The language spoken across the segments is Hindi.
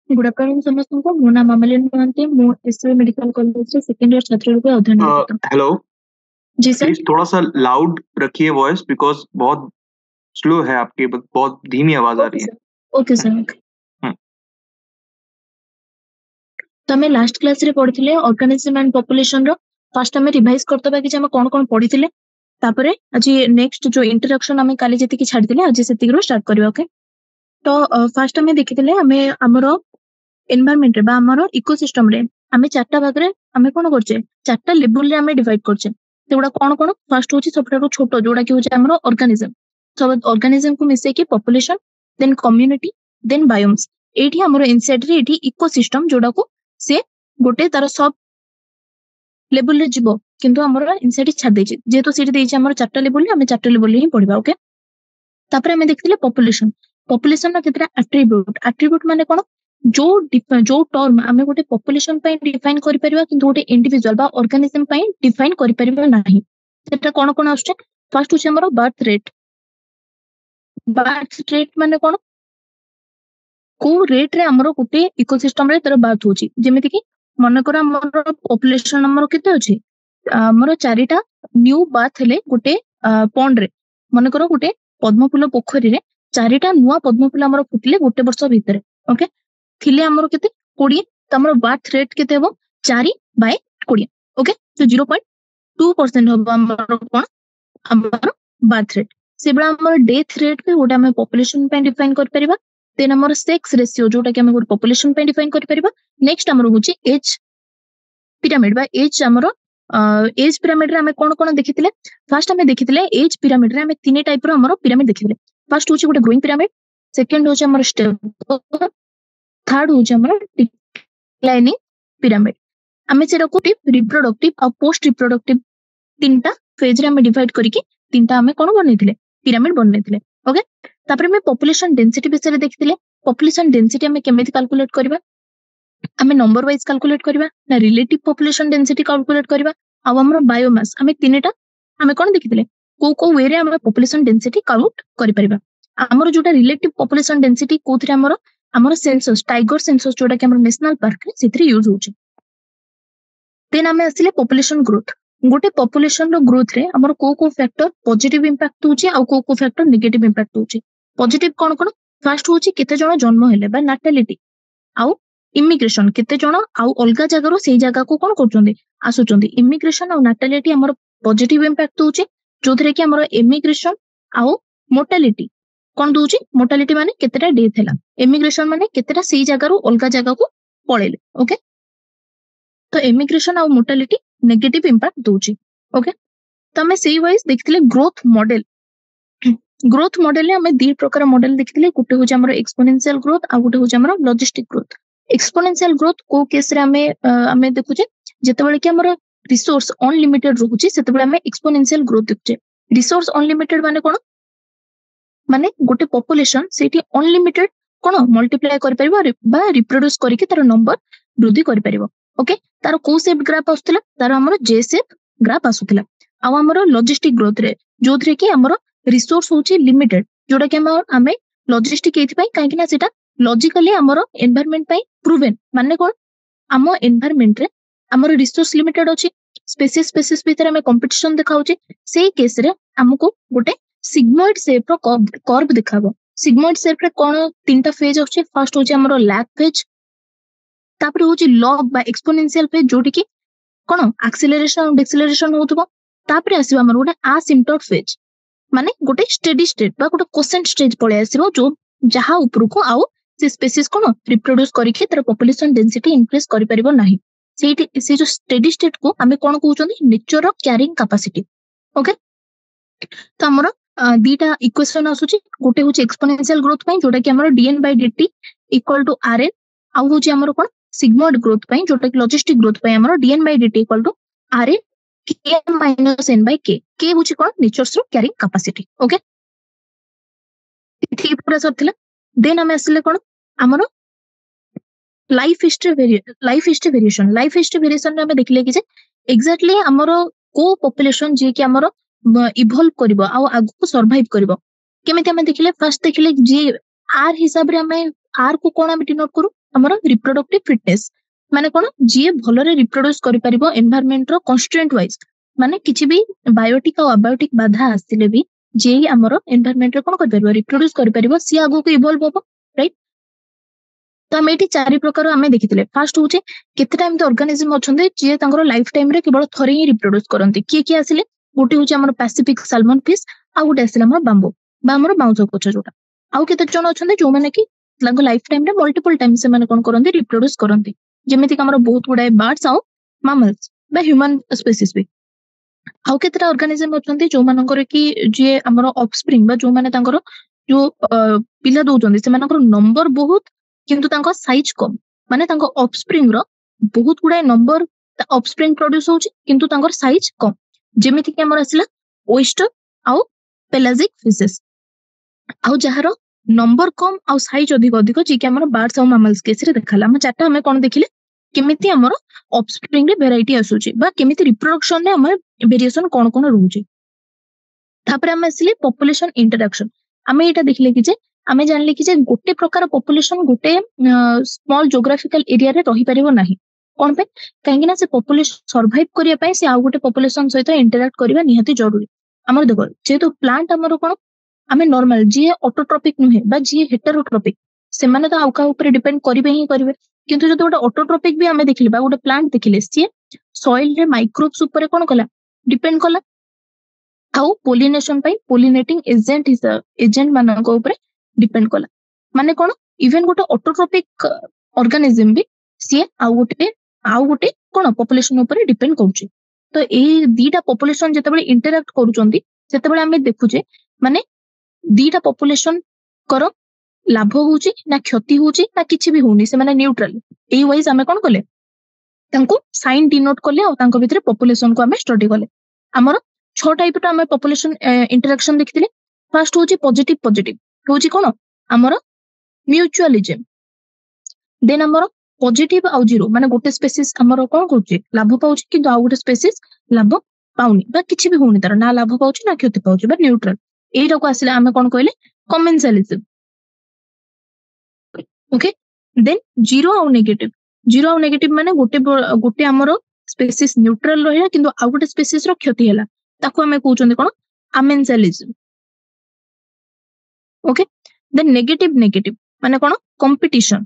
गुड आफ्टरनून समस्तଙ୍କୁ ମୋ ନାମ ମାମଲିନ ମହାନ୍ତି ମୁଁ ଏସବି ମେडिକାଲ କଲେଜରେ सेकंड ईयर छात्र रूपे अध्ययन करता हूं। Hello ji sir. प्लीज थोड़ा सा लाउड रखिए वॉइस बिकॉज बहुत स्लो है आपकी बहुत धीमी आवाज आ रही है। Okay sir okay. तो हमें लास्ट क्लास रे पढ़िथिले ऑर्गेनिज्म एंड पॉपुलेशन रो फर्स्ट हमें रिवाइज करतबा कि हम कोन कोन पढ़िथिले तापरे आज नेक्स्ट जो इंट्रोडक्शन हमें काली जति की छाड़ी दिले आज सेति रो स्टार्ट करबा। ओके तो फर्स्ट हमें देखिथिले हमें हमरो एनवायरनमेंट रे बा हमरो इकोसिस्टम रे हमें चारटा भाग रे हमें कोन करछे चारटा लेवल रे हमें डिवाइड करछे सेगुडा कोन कोन फर्स्ट होची सबटारो छोटो जोडा कि होचे हमरो ऑर्गेनिज्म सब ऑर्गेनिज्म को मिसे के population then community then biomes एठी हमरो इनसाइड रे एठी इकोसिस्टम जोडा को से गोटे तार सब लेवल रे जीवो किंतु हमरो इनसाइड छाड़ देछि जेतो सेठी देछि हमरो चारटा लेवल हमें चारटा लेवल ही पढिबा। ओके तापर हमें देखथिले पॉपुलेशन पॉपुलेशन ना केतरा एट्रिब्यूट माने कोन जो टर्म आमे गोटे पॉपुलेशन पे डिफाइन करि परिबा किंतु गोटे इंडिविजुअल बा ऑर्गेनिज्म पे डिफाइन करि परिबा नाही सेटा कोन कोन आछे फर्स्ट होचे हमरो बर्थ रेट माने कोन को रेट रे हमरो गोटे इकोसिस्टम रे तर बात होची जेमिति कि मन कर हमरो पॉपुलेशन हमरो केते अछि हमरो चारिटा न्यू बाथ हेले गोटे पॉन्ड रे मन कर गोटे पद्मफूल पोखरी रे चारिटा नुवा पद्मफूल हमरो फुटले गोटे वर्ष भीतर। ओके थिले हमरो केते 20 तमरो बर्थ रेट केते हो 4/20। ओके तो 0.2% हो हमरो कोन हमरो बर्थ रेट सेबला हमरो डेथ रेट पे गोटे हम पॉपुलेशन पे डिफाइन कर परिबा देन हमरो सेक्स रेशियो जोटा कि हम गोटे पॉपुलेशन पे डिफाइन कर परिबा। नेक्स्ट हमरो होची एज पिरामिड बा एज हमरो एज पिरामिड रे हम कोन कोन देखिथिले फर्स्ट हम देखिथिले एज पिरामिड रे हम तीन टाइप रो हमरो पिरामिड देखिथिले फर्स्ट होची गोटे ग्रोइंग पिरामिड सेकंड होची हमरो स्टेबल थर्ड होची हमरो डिक्लाइनिंग पिरामिड हमें से रखो रिप्रोडक्टिव और पोस्ट रिप्रोडक्टिव तीनटा फेज रे हम डिवाइड करके तीनटा हमें कोन बनेथिले पिरामिड बनेथिले। ओके तापर में पॉपुलेशन डेंसिटी विषय देखिथिले पॉपुलेशन डेंसिटी हमें केमिति कैलकुलेट करबा हमें नंबर वाइज कैलकुलेट करबा ना रिलेटिव पॉपुलेशन डेंसिटी कैलकुलेट करबा आ हमरो बायोमास हमें तीनटा हमें कोन देखिथिले को वे रे हम पॉपुलेशन डेंसिटी काउंट करि परिबा हमरो जोटा रिलेटिव पॉपुलेशन डेंसिटी कोथरे हमरो सेंसस टाइगर सेंसस जोटा कि हमरो नेशनल पार्क रे सिथरे यूज होची। देन हमें आसिले पॉपुलेशन ग्रोथ गोटे पॉपुलेशन रो ग्रोथ रे हमरो को फैक्टर पॉजिटिव इंपैक्ट होची आ को फैक्टर नेगेटिव इंपैक्ट होची पॉजिटिव कोन कोन फर्स्ट होची केते जण जन्म हेले बा नाटालिटी आ इमिग्रेशन केते जण आ अलगा जगह रो सेही जगह को कोन करचोंदी आसुचोंदी इमिग्रेशन आ नाटालिटी हमरो पॉजिटिव इंपैक्ट होची जोथरे कि हमरो इमिग्रेशन आ मोर्टालिटी कोन दोची मोर्टालिटी माने केतेटा डेथ हैला इमिग्रेशन माने केतेटा सेही जगह रो अलगा जगह को पळेले। ओके तो इमिग्रेशन आ मोर्टालिटी नेगेटिव इंपैक्ट दोची। ओके तो हमें सेही वाइज देखथिले ग्रोथ मॉडल हमें दी प्रकार मॉडल देखथिले गुटे होची हमरो एक्सपोनेंशियल ग्रोथ आ गुटे होची हमरो लॉजिस्टिक ग्रोथ। एक्सपोनेंशियल ग्रोथ को केस रे हमें देखुचे जेतेबेले कि हमरो रिसोर्स अनलिमिटेड रहउची सेतेबेले हमें एक्सपोनेंशियल ग्रोथ देखुचे रिसोर्स अनलिमिटेड माने कोन माने गोटे पॉपुलेशन सेठी अनलिमिटेड कोन मल्टीप्लाई करि परिबो बा रिप्रोड्यूस करके तार नंबर वृद्धि करि परिबो। ओके तार को शेप ग्राफ आस्तला तार हमरो जे शेप ग्राफ आसुतला आ हमरो लॉजिस्टिक ग्रोथ रे जोथरे कि हमरो रिसोर्स होची लिमिटेड जोटा कि हमें लॉजिस्टिक एथि पई काहे कि ना सेटा लॉजिकली हमरो एनवायरनमेंट पई प्रूवन माने कोन हमो एनवायरनमेंट रे हमरो रिसोर्स लिमिटेड अछि स्पेसीज भीतर हमें कंपटीशन देखाउची सेही केस रे हमको गोटे सिग्मोइड शेप रो कर्व दिखाबो सिग्मोइड शेप रे कोन तीनटा फेज अछि फर्स्ट होची हमरो लैग फेज तापर होची लॉग बा एक्सपोनेंशियल फेज जोटी कि कोन एक्सेलरेशन डिक्सेलरेशन होतबो तापर आसीबो हमरो गोटे असिम्पटोट फेज माने गोटे स्टेडी स्टेट बा गोटे कोसेंट स्टेज पळे आसीबो जो जहा ऊपर को आउ से स्पेसीज कोन रिप्रोड्यूस करके तार पॉपुलेशन डेंसिटी इंक्रीज करि परिबो नाही से जो स्टेडी स्टेट को हमें कोन कहउचोंदी nature of carrying capacity. Okay तो हमरो दीटा इक्वेशन आसुची गोटे होची एक्सपोनेंशियल ग्रोथ पई जोटा कि हमरो dn/dt = rn आ होची हमरो कोन सिग्मोइड ग्रोथ पई जोटा कि लॉजिस्टिक ग्रोथ पई हमरो dn/dt = rn k - n/k k होची कोन नेचर्स रो कैरिंग कैपेसिटी। ओके ठीक पूरा सब थिला देन हमें असले कोन हमरो लाइफ हिस्ट्री वेरिएशन हमें देखले कि जे एग्जैक्टली हमरो को पॉपुलेशन जे कि हमरो इवॉल्व करबो आ आगु सर्वाइव करबो केमिति हमें देखले फर्स्ट देखले जे आर हिसाब रे हमें आर को कोन हम डिनोट करू हमर रिप्रोडक्टिव फिटनेस माने कोन जे भलरे रिप्रोड्यूस करि परिबो एनवायरनमेंट रो कंस्ट्रेंट वाइज माने किछि भी बायोटिक और अबायोटिक बाधा आसिले भी जे हमर एनवायरनमेंट रो कोन करि परिबो रिप्रोड्यूस करि परिबो सी आगु को इवॉल्व होबो राइट। तो हम एटी चारि प्रकार आमे देखिथिले फर्स्ट होचे केतेटा एमते ऑर्गेनिज्म अछन्ते जे तांकर लाइफ टाइम रे केवल थरे ही रिप्रोड्यूस करंती किए आसिले गोटे होचे हमर पैसिफिक साल्मन फिश आ गोटे आसिले हमर बाम्बो बा हमर बाउंस कोछ जोटा आउ केते जण अछन्ते जो माने कि तांको लाइफ टाइम रे मल्टीपल टाइम से माने कोन करंती रिप्रोड्यूस करंती जेमिति हमर बहुत गुडा बर्ड्स आउ मैमल्स बा ह्यूमन स्पीसीज भी आउ केतेटा ऑर्गेनिज्म अछन्ते जो मानकर कि जे हमर ऑफस्प्रिंग बा जो माने तांकर जो पिला दउचंदी से मानकर नंबर बहुत किंतु तांको साइज कम माने तांको ऑफस्प्रिंग रो बहुत गुडा नंबर ऑफस्प्रिंग प्रोड्यूस होची किंतु तांकर साइज कम जेमिति कि हमर आसिला ओयस्टर आउ पेलाजिक फिशेस आउ जहार नंबर कम आउ साइज अधिक अधिक जे कि हमर बर्ड्स आउ मैमल्स केस रे देखाला हम चारटा हमें कोन देखिले केमिति हमर ऑफस्प्रिंग रे वेराइटी आसुची बा केमिति रिप्रोडक्शन रे हमर वेरिएशन कोन कोन रहउची। तापर हम आसिले पॉपुलेशन इंटरैक्शन हमें एटा देखिले कि जे आमे जानले कि जे गोटे प्रकार पॉपुलेशन गोटे स्मॉल ज्योग्राफिकल एरिया रे रही परिबो नाही कोन पे काहेकि ना से पॉपुलेशन सर्वाइव करिया पई से आ गोटे पॉपुलेशन सहित इंटरैक्ट करबा निहाती जरूरी। हमर देखो जेतो प्लांट हमर कोन आमे नॉर्मल जे ऑटोट्रोपिक नुहे बा जे हेटेरोट्रोपिक से माने तो आउका ऊपर डिपेंड करिवे ही करिवे किंतु जतो गोटे ऑटोट्रोपिक भी आमे देखिले बा गोटे प्लांट देखिले से सॉइल रे माइक्रोब्स ऊपर कोन कला डिपेंड कला आउ पोलिनेशन पई पोलिनेटिंग एजेंट मानक ऊपर डिपेंड कला माने कोन इवन गोटे ऑटोट्रोपिक ऑर्गेनिज्म भी सी आउ गोटे कोन पॉपुलेशन ऊपर डिपेंड करूची। तो ए दीटा पॉपुलेशन जेतेबेले इंटरैक्ट करूचंती सेतेबेले हमें देखुचे माने दीटा पॉपुलेशन करो लाभ होउची ना क्षति होउची ना किछि भी होउनी से माने न्यूट्रल ए वाइज हमें कोन कले तांको साइन डिनोट कले और तांको भितरे पॉपुलेशन को हमें स्टडी कले। हमर 6 टाइप टा हमें पॉपुलेशन इंटरैक्शन देखिथिले फर्स्ट होउची पॉजिटिव पॉजिटिव होउची कोन हमर म्यूचुअलिज्म देन हमर पॉजिटिव आउ जीरो माने गोटे स्पीसीज हमर कोन करउची लाभ पाउची किंतु आ गोटे स्पीसीज लाभ पाउनी बा किछि भी होउनी तार ना लाभ पाउची ना क्षति पाउची बा न्यूट्रल एटा को आसिले हमें कोन कहले कमेंसालिज्म ओके। देन जीरो आउ नेगेटिव माने गोटे हमर स्पीसीज न्यूट्रल रहिला किंतु आ गोटे स्पीसीज रो क्षति हैला ताको हमें कहउचंदी कोन अमेंसालिज्म ओके। देन नेगेटिव माने कोन कंपटीशन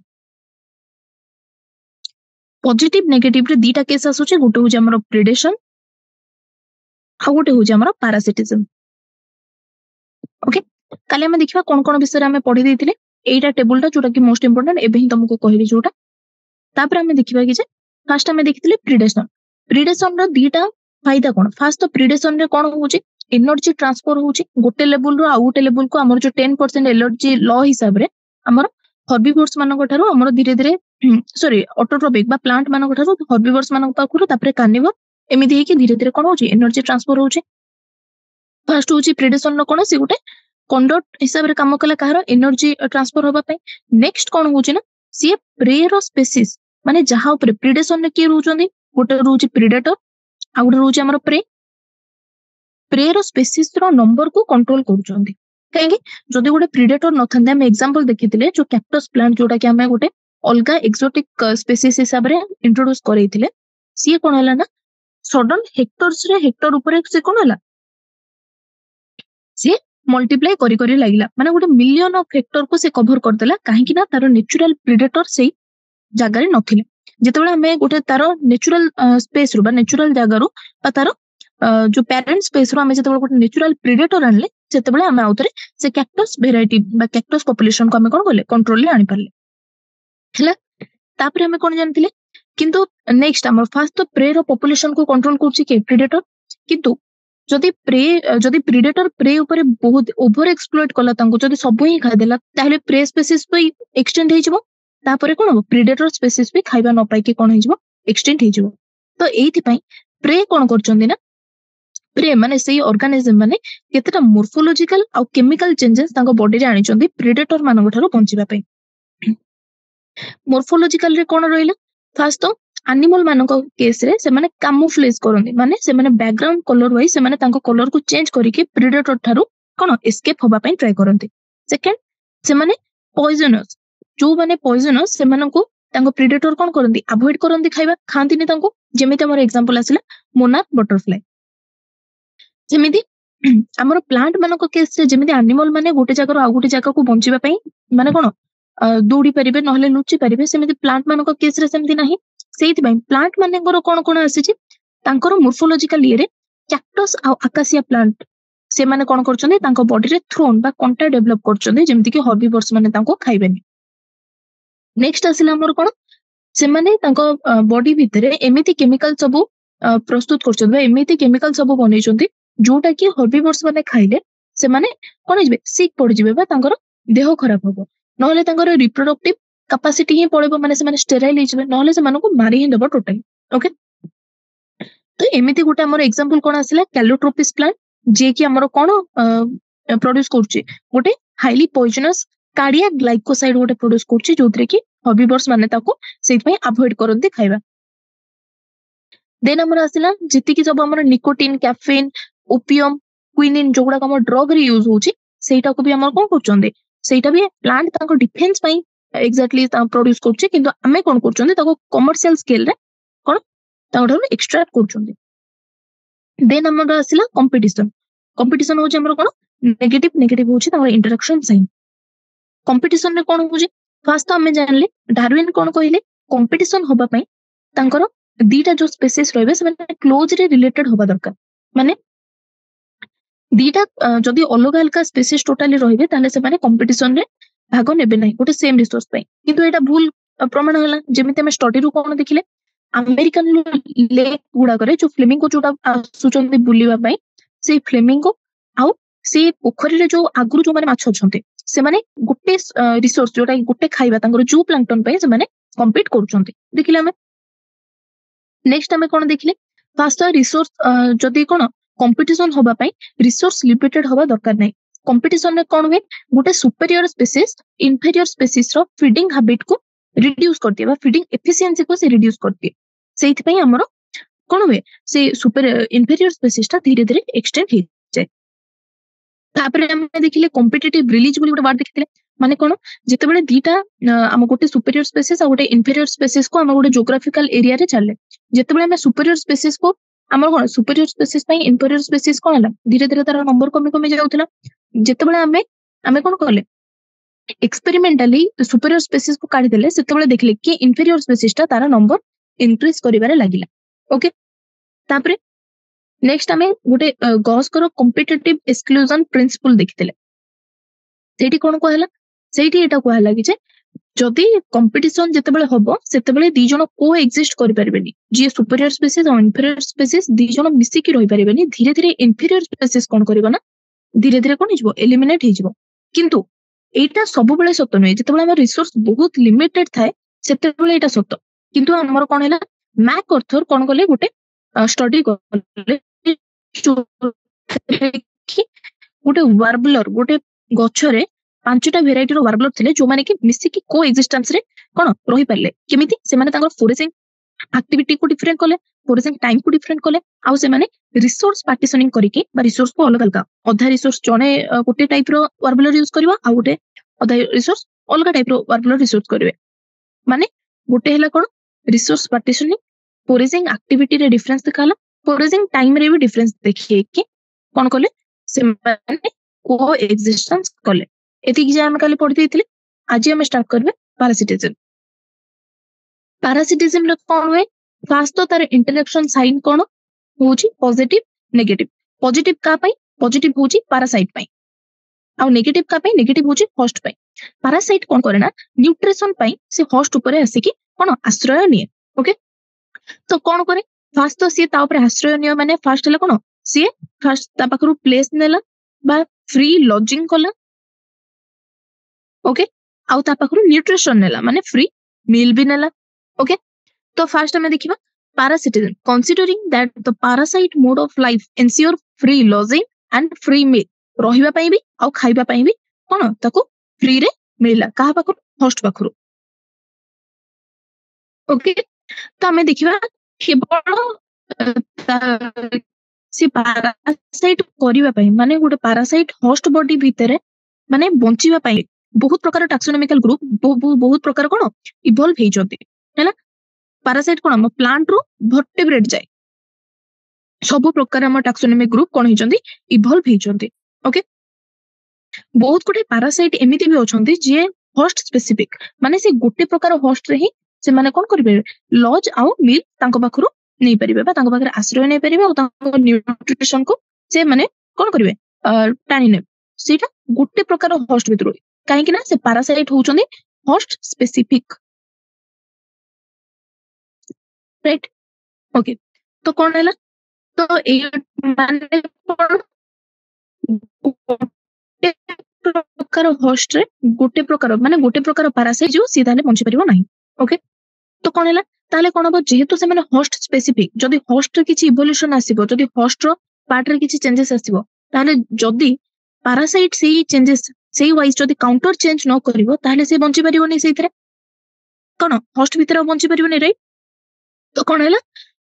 पॉजिटिव नेगेटिव रे दीटा केस आसुचे गोटे होजे हमर प्रेडेशन आ गोटे होजे हमर पैरासिटिज्म ओके। काले हमें देखिबा कोन कोन विषय रे हमें पढी देथिले एटा टेबल टा जोटा कि मोस्ट इंपोर्टेंट एबे ही तुमको कहली जोटा तापर हमें देखिबा कि जे फर्स्ट हमें देखिथिले प्रीडेशन रो दीटा फायदा कोन फर्स्ट तो प्रीडेशन रे कोन होउची एनर्जी ट्रांसफर होउची गोटे लेवल रो आ गोटे लेवल को हमर जो 10% एनर्जी लॉ हिसाब रे हमर हर्बिवोर्स मानक ठारो हमर धीरे धीरे सॉरी ऑटोट्रोपिक बा प्लांट मानक ठारो हर्बिवोर्स मानक पाखुरो तापर कार्निवोर एमिति हे कि धीरे धीरे कोन होउची एनर्जी ट्रांसफर होउची। फर्स्ट होउची प्रीडेशन रो कोन से गोटे कंडक्ट हिसाब रे काम कला कहारो एनर्जी ट्रांसफर होबा पई नेक्स्ट कोन होउची ना सी प्रे रो स्पीसीज माने जहा ऊपर प्रीडेशन रे के रहउचंदी गोटे रहउची प्रीडेटर आ गोटे रहउची हमर प्रे रो स्पीसीज रो नंबर को कंट्रोल करूचंदी काहेकि जदि गोटे प्रीडेटर नथांदे हम एग्जांपल देखिथिले जो कैक्टस प्लांट जोटा कि हमें गोटे अलगा एक्सोटिक स्पीसीज हिसाब रे इंट्रोड्यूस करैथिले सी कोन हला ना सडन हेक्टर ऊपर से कोन हला सी मल्टीप्लाई करी करी लागिला माने गोटे मिलियन ऑफ हेक्टर को से कवर कर देला काहे कि ना तारो नेचुरल प्रेडेटर से जागा रे नथिले जेतेबेले हमें गोटे तारो नेचुरल स्पेस रो बा नेचुरल जागा रो बा तारो जो पेरेंट स्पेस रो हमें जेतेबेले गोटे नेचुरल प्रेडेटर आनले जेतेबेले हमें आउतरे से कैक्टस वेराइटी बा कैक्टस पॉपुलेशन को हमें कोन करले कंट्रोल ले आनि परले हला तापर हमें कोन जानथिले किंतु नेक्स्ट हमर फर्स्ट तो प्रे रो पॉपुलेशन को कंट्रोल करछि के प्रेडेटर किंतु जदि प्रेडेटर प्रे ऊपर बहुत ओवर एक्सप्लॉइट कला तांको जदि सब ही खाइ देला ताहले प्रे स्पीसीज पे एक्सटेंड हे जिवो तापर कोन हो प्रेडेटर स्पीसीज पे खाइबा न पाइ के कोन हे जिवो एक्सटेंड हे जिवो। तो एथि पई प्रे कोन करचोंदी ना प्रे माने सेही ऑर्गेनिज्म माने केतेटा मोर्फोलॉजिकल आ केमिकल चेंजेस तांको बॉडी रे आनि चोंदी प्रेडेटर मानक ठारो बंचिबा पई। मोर्फोलॉजिकल रे कोन रहिला फर्स्ट तो एनिमल मानक केस रे से माने कैमोफ्लेज करंदी माने से माने बैकग्राउंड कलर वाइज से माने तांको कलर को चेंज करिके प्रेडेटर ठारो कोन एस्केप होबा पई ट्राई करंदी। सेकंड से माने पॉइजनस जो माने पॉइजनस से मानको ତାଙ୍କ ପ୍ରିଡେଟର କଣ କରନ୍ତି ଆଭଏଡ କରନ୍ତି ଖାଇବା ଖାଆନ୍ତିନି ତାଙ୍କୁ ଯେମିତି ଆମର ଏକ୍ସାମ୍ପଲ ଆସିଲା ମୋନାର୍କ ବଟରଫ୍ଲାଏ ଯେମିତି ଆମର ପ୍ଲାଣ୍ଟ ମାନଙ୍କ କେସରେ ଯେମିତି ଆନିମଲ ମାନେ ଗୋଟେ ଜାଗାରୁ ଆଉ ଗୋଟେ ଜାଗାକୁ ବଞ୍ଚିବା ପାଇଁ ମାନେ କଣ ଦୌଡ଼ି ପାରିବେ ନହେଲେ ଲୁଚି ପାରିବେ ସେମିତି ପ୍ଲାଣ୍ଟ ମାନଙ୍କ କେସରେ ସେମିତି ନାହିଁ ସେଇଥିପାଇଁ ପ୍ଲାଣ୍ଟ ମାନଙ୍କର କଣ କଣ ଆସିଛି ତାଙ୍କର ମୋର୍ଫୋଲୋଜିକାଲ ଇଏରେ କ୍ୟାକ୍ଟସ ଆଉ ଆକାସିଆ ପ୍ଲାଣ୍ଟ ସେମାନେ କଣ କରୁଛନ୍ତି ତାଙ୍କ ବଡିରେ ଥ୍ରୋନ୍ ବା କଣ୍ଟା ଡେଭଲପ କରୁଛନ୍ତି ଯେମିତିକି ହର୍ବିଭର୍ସ ମାନେ ତାଙ୍କୁ ଖାଇବେନି ନେକ୍ସଟ ଆସିଲା ଆମର କଣ ସେମାନେ ତାଙ୍କ ବଡି ଭିତରେ ଏମିତି କେମିକାଲ ସବୁ ପ୍ରସ୍ତୁତ କରୁଛନ୍ତି ବା ଏମିତି କେମିକାଲ ସବୁ ବନେଇଛନ୍ତି ଯୋଉଟା କି ହର୍ବିଭର୍ସ ମାନେ ଖାଇଲେ ସେମାନେ କଣ ହେଇଯିବେ ସିକ୍ ପଡିଯିବେ ବା ତାଙ୍କର ଦେହ ଖରାପ ହବ ନହେଲେ ତାଙ୍କର ରିପ୍ରୋଡକ୍ଟିଭ କାପାସିଟି ହିଁ ପଳେଇବ ମାନେ ସେମାନେ ଷ୍ଟେରାଇଲ ହେଇଯିବେ ନହେଲେ ସେମାନଙ୍କୁ ମାରି ହିଁ ଦେବ ଟୋଟାଲି ଓକେ ତ ଏମିତି ଗୋଟେ ଆମର ଏକ୍ସାମ୍ପଲ କଣ ଆସିଲା କ୍ୟାଲୋଟ୍ରୋପିସ୍ ପ୍ଲାଣ୍ଟ ଯିଏକି ଆମର କଣ ପ୍ରଡ୍ୟୁସ କରୁଛି ଗୋଟେ ହାଇଲି ପଏଜନସ୍ କାର୍ଡିଆକ ଗ୍ଲାଇକୋସାଇଡ ଗୋଟେ ପ୍ରଡ୍ୟୁସ କରୁଛି ଯୋଉଥିରେ କି ହର୍ବିଭର୍ସ ମାନେ ତାକୁ ସେଇଥିପାଇଁ ଆଭଏଡ କରନ୍ତି ଖାଇବା ଦେନ୍ ଆମର ଆସିଲା ଯେତିକି ସବୁ ଆମର ନିକୋଟିନ୍ କ୍ୟାଫେନ୍ ଓପିୟମ କ୍ୱିନିନ୍ ଯୋଉଗୁଡାକ ଆମର ଡ୍ରଗ ରେ ୟୁଜ ହଉଛି ସେଇଟାକୁ ବି ଆମର କଣ କରୁଛନ୍ତି ସେଇଟା ବି ପ୍ଲାଣ୍ଟ ତାଙ୍କ ଡିଫେନ୍ସ ପାଇଁ ଏକ୍ଜାକ୍ଟଲି ପ୍ରଡ୍ୟୁସ କରୁଛି କିନ୍ତୁ ଆମେ କଣ କରୁଛନ୍ତି ତାକୁ କମର୍ସିଆଲ ସ୍କେଲରେ କଣ ତାଙ୍କଠାରୁ ଏକ୍ସଟ୍ରାକ୍ଟ କରୁଛନ୍ତି ଦେନ୍ ଆମର ଆସିଲା କମ୍ପିଟିସନ କମ୍ପିଟିସନ ହଉଛି ଆମର କଣ ନେଗେଟିଭ ହଉଛି ତାଙ୍କର ଇଣ୍ଟରାକ୍ସନ ସାଇନ୍ କମ୍ପିଟିସନ ରେ କଣ ହଉଛି ଫାଷ୍ଟ ତ ଆମେ ଜାଣିଲେ ଡାରୱିନ୍ କଣ କହିଲେ କମ୍ପିଟିସନ ହବା ପାଇଁ ତାଙ୍କର ଦିଟା ଯୋଉ ସ୍ପେସିସ୍ ରହିବେ ସେମାନେ କ୍ଲୋଜଲି ରିଲେଟେଡ ହବା ଦରକାର ମାନେ ଦିଟା ଯଦି ଅଲଗା ଅଲଗା ସ୍ପେସିସ୍ ଟୋଟାଲି ରହିବେ ତାହେଲେ ସେମାନେ କମ୍ପିଟିସନ ରେ ଭାଗ ନେବେ ନାହିଁ ଗୋଟେ ସେମ ରିସୋର୍ସ ପାଇଁ କିନ୍ତୁ ଏଇଟା ଭୁଲ ପ୍ରମାଣ ହେଲା ଯେମିତି ଆମେ ଷ୍ଟଡିରୁ କଣ ଦେଖିଲେ ଆମେରିକାନ ଲେକ୍ ଗୁଡାକରେ ଯୋଉ ଫ୍ଲେମିଙ୍ଗୋ ଯୋଉଟା ଆସୁଛନ୍ତି ବୁଲିବା ପାଇଁ ସେଇ ଫ୍ଲେମିଙ୍ଗୋ ଆଉ ସେ ପୋଖରୀରେ ଯୋଉ ଆଗରୁ ଯୋଉମାନେ ମାଛ ଅଛନ୍ତି ସେମାନେ ଗୋଟେ ରିସୋର୍ସ ଯୋଉଟା ଗୋଟେ ଖାଇବା ତାଙ୍କର ଜୁ ପ୍ଲାଙ୍କଟନ ପାଇଁ ସେମାନେ କମ୍ପିଟ୍ କରୁଛନ୍ତି ଦେଖିଲେ ଆମେ ନେକ୍ସଟ ଆମେ କଣ ଦେଖିଲେ ଫାଷ୍ଟ ରିସୋର୍ସ ଯଦି କଣ କମ୍ପିଟିସନ ହବା ପାଇଁ ରିସୋର୍ସ ଲିମିଟେଡ ହବା ଦରକାର ନାହିଁ କମ୍ପିଟିସନରେ କଣ ହୁଏ ଗୋଟେ ସୁପେରିୟର ସ୍ପେସିସ୍ ଇନଫେରିୟର ସ୍ପେସିସ୍ ର ଫିଡିଂ ହାବିଟ କୁ ରିଡ୍ୟୁସ କରିଦିଏ ବା ଫିଡିଂ ଏଫିସିଏନ୍ସି କୁ ସେ ରିଡ୍ୟୁସ କରିଦିଏ ସେଇଥିପାଇଁ ଆମର କଣ ହୁଏ ସେ ଇନଫେରିୟର ସ୍ପେସିସ୍ ଟା ଧୀରେ ଧୀରେ ଏକ୍ସଟେଣ୍ଡ ହେଇଯାଏ ତାପରେ ଆମେ ଦେଖିଲେ କମ୍ପିଟିଟିଭ ରିଲିଜ ବୋଲି ଗୋଟେ ୱାର୍ଡ ଦେଖିଥିଲେ ମାନେ କଣ ଯେତେବେଳେ ଦିଟା ଆମ ଗୋଟେ ସୁପେରିୟର ସ୍ପେସିସ୍ ଆଉ ଗୋଟେ ଇନଫେରିୟର ସ୍ପେସିସ୍ କୁ ଆମ ଗୋଟେ ଜିଓଗ୍ରାଫିକାଲ ଏରିଆରେ ଚାଲେ ଯେତେବେଳେ ଆମେ ସୁପେରିୟର ସ୍ପେସିସ୍ କୁ ଆମର କଣ ସୁପେରିୟର ସ୍ପେସିସ୍ ପାଇଁ ଇନଫେରିୟର ସ୍ପେସିସ୍ କଣ ହେଲା ଧୀରେ ଧୀରେ ତାର ନମ୍ବର କମି କମି ଯାଉଥିଲା ଯେତେବେଳେ ଆମେ କଣ କଲେ ଏକ୍ସପେରିମେଣ୍ଟାଲି ସୁପେରିୟର ସ୍ପେସିସ୍ କୁ କାଢିଦେଲେ ସେତେବେଳେ ଦେଖିଲେ କି ଇନଫେରିୟର ସ୍ପେସିସ୍ ଟା ତାର ନମ୍ବର ଇନକ୍ରିଜ କରିବାରେ ଲାଗିଲା ଓକେ ତାପରେ ନେକ୍ସଟ ଆମେ ଗୋଟେ ଗସ୍କର କମ୍ପିଟିଟିଭ ଏକ୍ସକ୍ଲୁଜନ ପ୍ରିନ୍ସିପଲ ଦେଖିଥିଲେ ସେଇଠି କଣ କୁହାହେଲା ସେଇଠି ଏଇଟା କୁହାହେଲା କି ଯେ ଯଦି କମ୍ପିଟିସନ ଯେତେବେଳେ ହବ ସେତେବେଳେ ଦି ଜଣ କୋ ଏକ୍ଜିଷ୍ଟ କରିପାରିବେନି ଯିଏ ସୁପେରିୟର ସ୍ପେସିସ୍ ଆଉ ଇନଫେରିୟର ସ୍ପେସିସ୍ ଦି ଜଣ ମିଶିକି ରହିପାରିବେନି ଧୀରେ ଧୀରେ ଇନଫେରିୟର ସ୍ପେସିସ୍ କଣ କରିବ ନା ଧୀରେ ଧୀରେ କଣ ହେଇଯିବ ଏଲିମିନେଟ ହେଇଯିବ କିନ୍ତୁ ଏଇଟା ସବୁବେଳେ ସତ ନୁହେଁ ଯେତେବେଳେ ଆମର ରିସୋର୍ସ ବହୁତ ଲିମିଟେଡ ଥାଏ ସେତେବେଳେ ଏଇଟା ସତ କିନ୍ତୁ ଆମର କଣ ହେଲା ମ୍ୟାକ୍ ଅର୍ଥର କଣ କଲେ ଗୋଟେ ଷ୍ଟଡି କଲେ ଗୋଟେ ୱାର୍ବଲର ଗୋଟେ ଗଛରେ 5ଟା ଭେରାଇଟିର ୱାର୍ବଲର ଥିଲେ ଯୋଉମାନେ କି ମିଶିକି କୋ ଏକ୍ଜିଷ୍ଟାନ୍ସ ରେ କଣ ରହିପାରିଲେ କେମିତି ସେମାନେ ତାଙ୍କର ଫୋରେସିଂ ଆକ୍ଟିଭିଟି କୁ ଡିଫରେଣ୍ଟ କଲେ ଫୋରେସିଂ ଟାଇମ କୁ ଡିଫରେଣ୍ଟ କଲେ ଆଉ ସେମାନେ ରିସୋର୍ସ ପାର୍ଟିସନିଂ କରିକି ବା ରିସୋର୍ସ କୁ ଅଲଗା ଅଲଗା ଅଧା ରିସୋର୍ସ ଜଣେ ଗୋଟେ ଟାଇପ ର ୱାର୍ବଲର ୟୁଜ କରିବ ଆଉ ଗୋଟେ ଅଧା ରିସୋର୍ସ ଅଲଗା ଟାଇପ ର ୱାର୍ବଲର ରିସୋର୍ସ କରିବେ ମାନେ ଗୋଟେ ହେଲା କଣ ରିସୋର୍ସ ପାର୍ଟିସନିଂ ଫୋରେସିଂ ଆକ୍ଟିଭିଟି ରେ ଡିଫରେନ୍ସ ଦେଖାହେଲା ଫୋରେସିଂ ଟାଇମ ରେ ବି ଡିଫରେନ୍ସ ଦେଖେଇକି କଣ କଲେ ସେମାନେ କୋ ଏକ୍ଜିଷ୍ଟେନ୍ସ କଲେ ଏତିକି ଯେ ଆମେ କାଲି ପଢି ଦେଇଥିଲେ ଆଜି ଆମେ ଷ୍ଟାର୍ଟ କରିବା ପାରାସିଟିଜମ ପାରାସିଟିଜମ ରେ କଣ ହୁଏ ଫାଷ୍ଟ ତ ତାର ଇଣ୍ଟରାକ୍ସନ ସାଇନ୍ କଣ ହଉଛି ପଜିଟିଭ ନେଗେଟିଭ ପଜିଟିଭ କା ପାଇଁ ପଜିଟିଭ ହଉଛି ପାରାସାଇଟ ପାଇଁ ଆଉ ନେଗେଟିଭ କା ପାଇଁ ନେଗେଟିଭ ହଉଛି ହୋଷ୍ଟ ପାଇଁ ପାରାସାଇଟ କଣ करे ନା ନ୍ୟୁଟ୍ରିସନ ପାଇଁ ସେ ହୋଷ୍ଟ ଉପରେ ଆସିକି କଣ ଆଶ୍ରୟ ନିଏ ଓକେ ତ କଣ କରେ ଫାଷ୍ଟ ତ ସିଏ ତା ଉପରେ ଆଶ୍ରୟ ନିଏ ମାନେ ଫାଷ୍ଟ ହେଲା କଣ ସିଏ ଫାଷ୍ଟ ତା ପାଖରୁ ପ୍ଲେସ ନେଲା ବା ଫ୍ରି ଲଜିଂ କଲା ଓକେ ଆଉ ତା ପାଖରୁ ନ୍ୟୁଟ୍ରିସନ ନେଲା ମାନେ ଫ୍ରି ମିଲ୍ ବି ନେଲା ଓକେ ତ ଫାଷ୍ଟ ଆମେ ଦେଖିବା parasitism considering that the parasite mode of life ensure free lodging and free meal ରହିବା ପାଇଁ ବି ଆଉ ଖାଇବା ପାଇଁ ବି କଣ ତାକୁ ଫ୍ରି ରେ ମିଳିଲା କାହା ପାଖରୁ ହୋଷ୍ଟ ପାଖରୁ ଓକେ ତ ଆମେ ଦେଖିବା କେବଳ ସେ ପାରାସାଇଟ କରିବା ପାଇଁ ମାନେ ଗୋଟେ ପାରାସାଇଟ ହୋଷ୍ଟ ବଡି ଭିତରେ ମାନେ ବଞ୍ଚିବା ପାଇଁ बहुत प्रकार टैक्सोनॉमिकल ग्रुप बहुत प्रकार कोन इवॉल्व हेइ जंती हैला पैरासाइट कोन हम प्लांट रो वर्टेब्रेट जाय सब प्रकार हम टैक्सोनॉमिक ग्रुप कोन हेइ जंती इवॉल्व हेइ जंती ओके बहुत गुटे पैरासाइट एमिति भी अछंती जे होस्ट स्पेसिफिक माने से गुटे प्रकार होस्ट रे ही से माने कोन करिवे लॉज आउ मिल तांको पाखरु नै परिबे बा तांको पाखरे आश्रय नै परिबे और तांको न्यूट्रिशन को से माने कोन करिवे टाणी ने सेटा गुटे प्रकार होस्ट भितरु काहे कि ना से पैरासाइट होउचंदी होस्ट स्पेसिफिक राइट ओके तो कोन हैला तो ए माने कोन प्रकार होस्ट रे गोटे प्रकार माने गोटे प्रकार पैरासाइट जो सीधा ने पहुंची परिबो नाही ओके तो कोन हैला ताले कोन हो जेहेतु से माने होस्ट स्पेसिफिक जदी होस्ट रे किछि इवोल्यूशन आसीबो जदी होस्ट रो पार्ट रे किछि चेंजेस आसीबो ताले जदी पैरासाइट सेही चेंजेस सेही वाइज जदी काउंटर चेंज न करिवो ताले से बंची परिबो नै सेइतरे कोन होस्ट भितर बंची परिबो नै राइट तो कोन हैला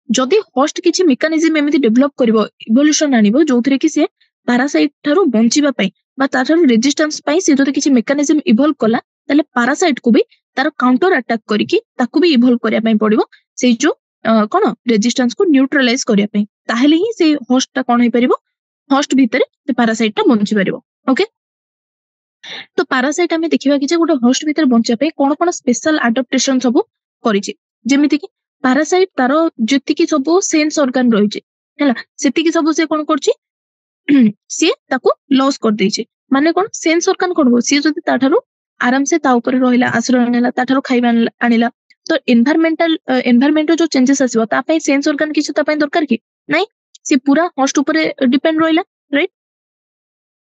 जदी होस्ट किछि मेकानिज्म एमिति डेवलप करिवो इवोल्यूशन आनिबो जोथरे कि से पैरासाइट थारु बंचिबा पई बा तारु रेजिस्टेंस पई से जदी किछि मेकानिज्म इवॉल्व कला ताले पैरासाइट को भी तार काउंटर अटैक करिकि ताकू भी इवॉल्व करिया पई पड़िबो से जो कोन रेजिस्टेंस को न्यूट्रलाइज करिया पई ताहेले ही से होस्ट ता कोन होई परिबो होस्ट भितरे से पैरासाइट ता बंची परिबो ओके तो पैरासाइट हमें देखिबा कि जे गोटे होस्ट भितरे बंचिया पई कोन कोन स्पेशल एडाप्टेशन सब करिछि जेमिति कि पैरासाइट तारो जति कि सब सेंस ऑर्गन रहिछि हैला सेति कि सब से कोन करछि सी ताको लॉस कर देछि माने कोन सेंस ऑर्गन करबो सी जति ताठारु आराम से ता ऊपर रहिला आश्रय नेला ताठारु खाइबा आनिला तो एनवायरमेंट जो चेंजेस आसीबो ता पई सेंस ऑर्गन किछ ता पई दरकार कि नै सी पूरा होस्ट ऊपर डिपेंड रहिला राइट